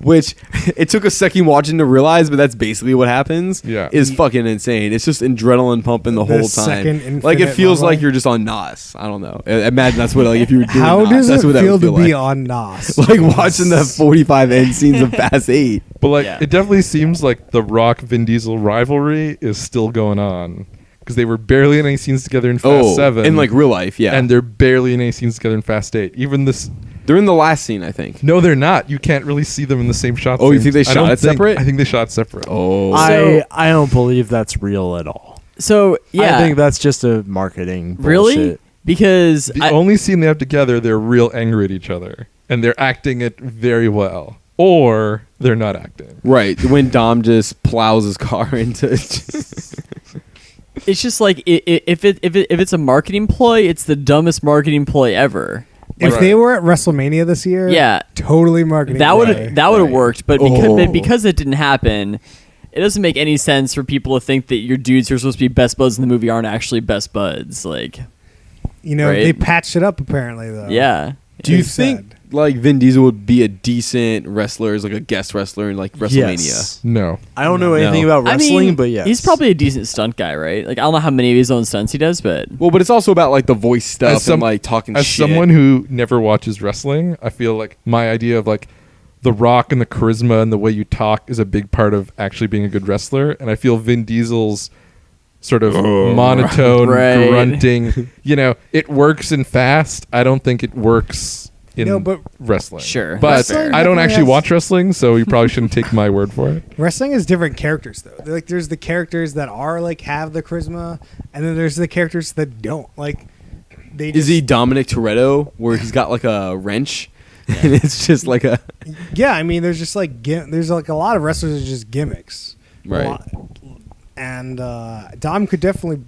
which it took a second watching to realize, but that's basically what happens. Yeah. is fucking insane. It's just adrenaline pumping the The whole second time. Like it infinite feels level. like you're just on Nos. I don't know. Imagine that's what like if you were doing how Nos, does that's it what that feel would to feel be like. on Nos? Like watching the 45 end scenes of Fast 8. But like, Yeah. it definitely seems like the Rock Vin Diesel rivalry is still going on because they were barely in any scenes together in Fast 7, in like real life, yeah. and they're barely in any scenes together in Fast 8. Even this, they're in the last scene, I think. no, they're not. You can't really see them in the same shot. Oh, you scenes. think they I don't shot it separate? I think they shot separate. Oh, I don't believe that's real at all. So yeah, I think that's just a marketing really bullshit. because The only scene they have together, they're real angry at each other, and they're acting it very well, or they're not acting. right. When Dom just plows his car into. it's just like if it's a marketing ploy, it's the dumbest marketing ploy ever. If Right. they were at WrestleMania this year, Yeah. totally marketing. That would play. that would have Right. worked, but Oh. because it didn't happen, it doesn't make any sense for people to think that your dudes who are supposed to be best buds in the movie aren't actually best buds. Like, You know, Right. they patched it up apparently though. yeah. Do you They think said. like Vin Diesel would be a decent wrestler, as like a guest wrestler in like WrestleMania? Yes. No. I don't know anything No. about wrestling, I mean, but yes. he's probably a decent stunt guy, right? Like, I don't know how many of his own stunts he does, but Well, but it's also about like the voice stuff and like talking as shit. someone who never watches wrestling, I feel like my idea of like the Rock and the charisma and the way you talk is a big part of actually being a good wrestler. And I feel Vin Diesel's sort of monotone Right. grunting, it works in Fast. I don't think it works in No, but- wrestling. Sure, But that's fair. I don't Definitely actually has- watch wrestling, so you probably shouldn't take my word for it. Wrestling is different characters though. Like there's the characters that are like have the charisma, and then there's the characters that don't. Like they Is just, he Dominic Toretto, where he's got like a wrench, and it's just like a Yeah, I mean, there's just like there's like a lot of wrestlers that are just gimmicks, A Right. lot. And Dom could definitely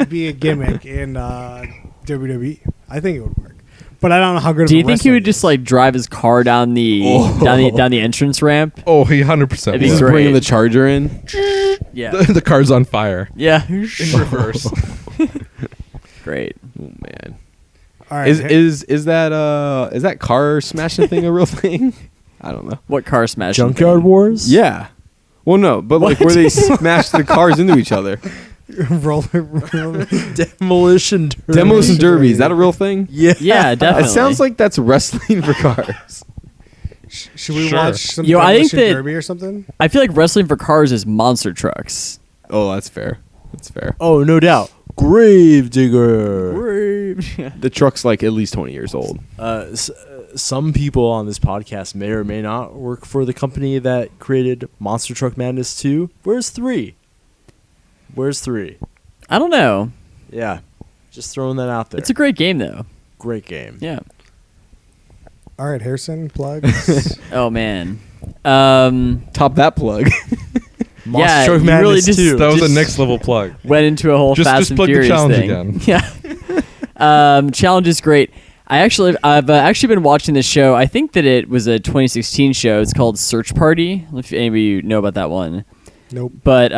be a gimmick in WWE. I think it would work, but I don't know how good. do of you a think he wrestler would just like drive his car down the down the entrance ramp? Oh, he 100% That'd be he's would. just bringing great. the Charger in. Yeah, The car's on fire. yeah, In reverse. great. Oh man, All right, is that car smashing thing a real thing? I don't know. What car smash? Junkyard Wars? Yeah. Well, no, but like where they smash the cars into each other. roller. Demolition Derby. Demolition Derby, is that a real thing? Yeah. Yeah, definitely. It sounds like that's wrestling for cars. Should we Sure. watch some Yo, I think Demolition that- Derby or something? I feel like wrestling for cars is monster trucks. Oh, that's fair. That's fair. Oh, no doubt. Gravedigger. The truck's like at least 20 years old. Some people on this podcast may or may not work for the company that created Monster Truck Madness 2. Where's 3? I don't know. Yeah, just throwing that out there. It's a great game though. great game. Yeah. All right, Harrison, plugs. Oh man. Top that plug. Monster Yeah, Truck you Madness really just- 2. That was a Just- next level plug. Went into a whole Just Fast and plug the Furious challenge thing. again. Yeah. Challenge is great. I've actually been watching this show. I think that it was a 2016 show. It's called Search Party. If any of you know about that one. Nope. But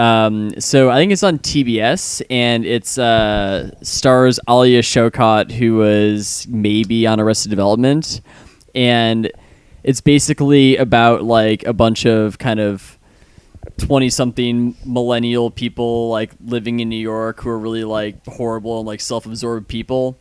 so I think it's on TBS, and it's stars Alia Shawkat, who was maybe on Arrested Development, and it's basically about like a bunch of kind of 20-something millennial people like living in New York who are really like horrible and like self-absorbed people.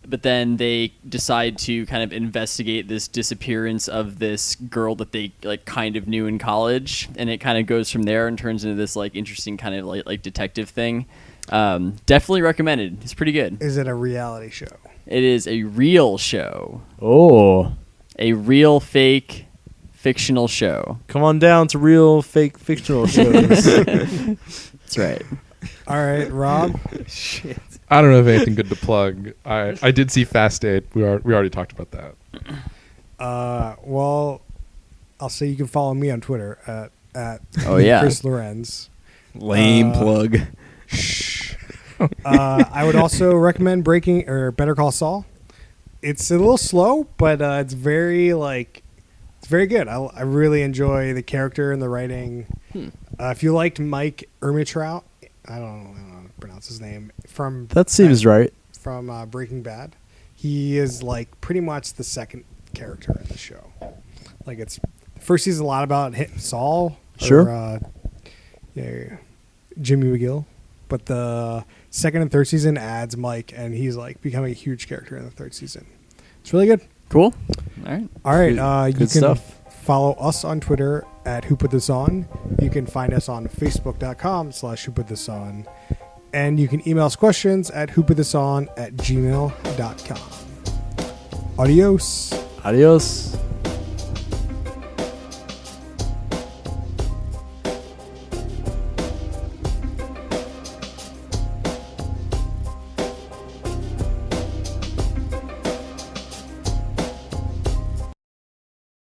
But then they decide to kind of investigate this disappearance of this girl that they like kind of knew in college, and it kind of goes from there and turns into this like interesting kind of like detective thing. Definitely recommended. It's pretty good. Is it a reality show? It is a real show, Oh, a real fake fictional show. come on down to real fake fictional shows. That's right. All right, Rob. I don't have anything good to plug. I did see Fast 8. We already talked about that. Well, I'll say you can follow me on Twitter at Oh, yeah. Chris Lorenz. Lame plug. I would also recommend Better Call Saul. It's a little slow, but it's very good. I really enjoy the character and the writing. If you liked Mike Ehrmantraut, I don't know how to pronounce his name, from That seems right. from Breaking Bad, he is like pretty much the second character in the show. Like it's first season a lot about Saul, Sure. or, Jimmy McGill, but the second and third season adds Mike, and he's like becoming a huge character in the third season. It's really good. Cool. All right. All right, Good- you good can stuff. follow us on Twitter at Who Put This On. You can find us on Facebook.com/Who Put This On, and you can email us questions at whoputthison@gmail.com. Adios. Adios.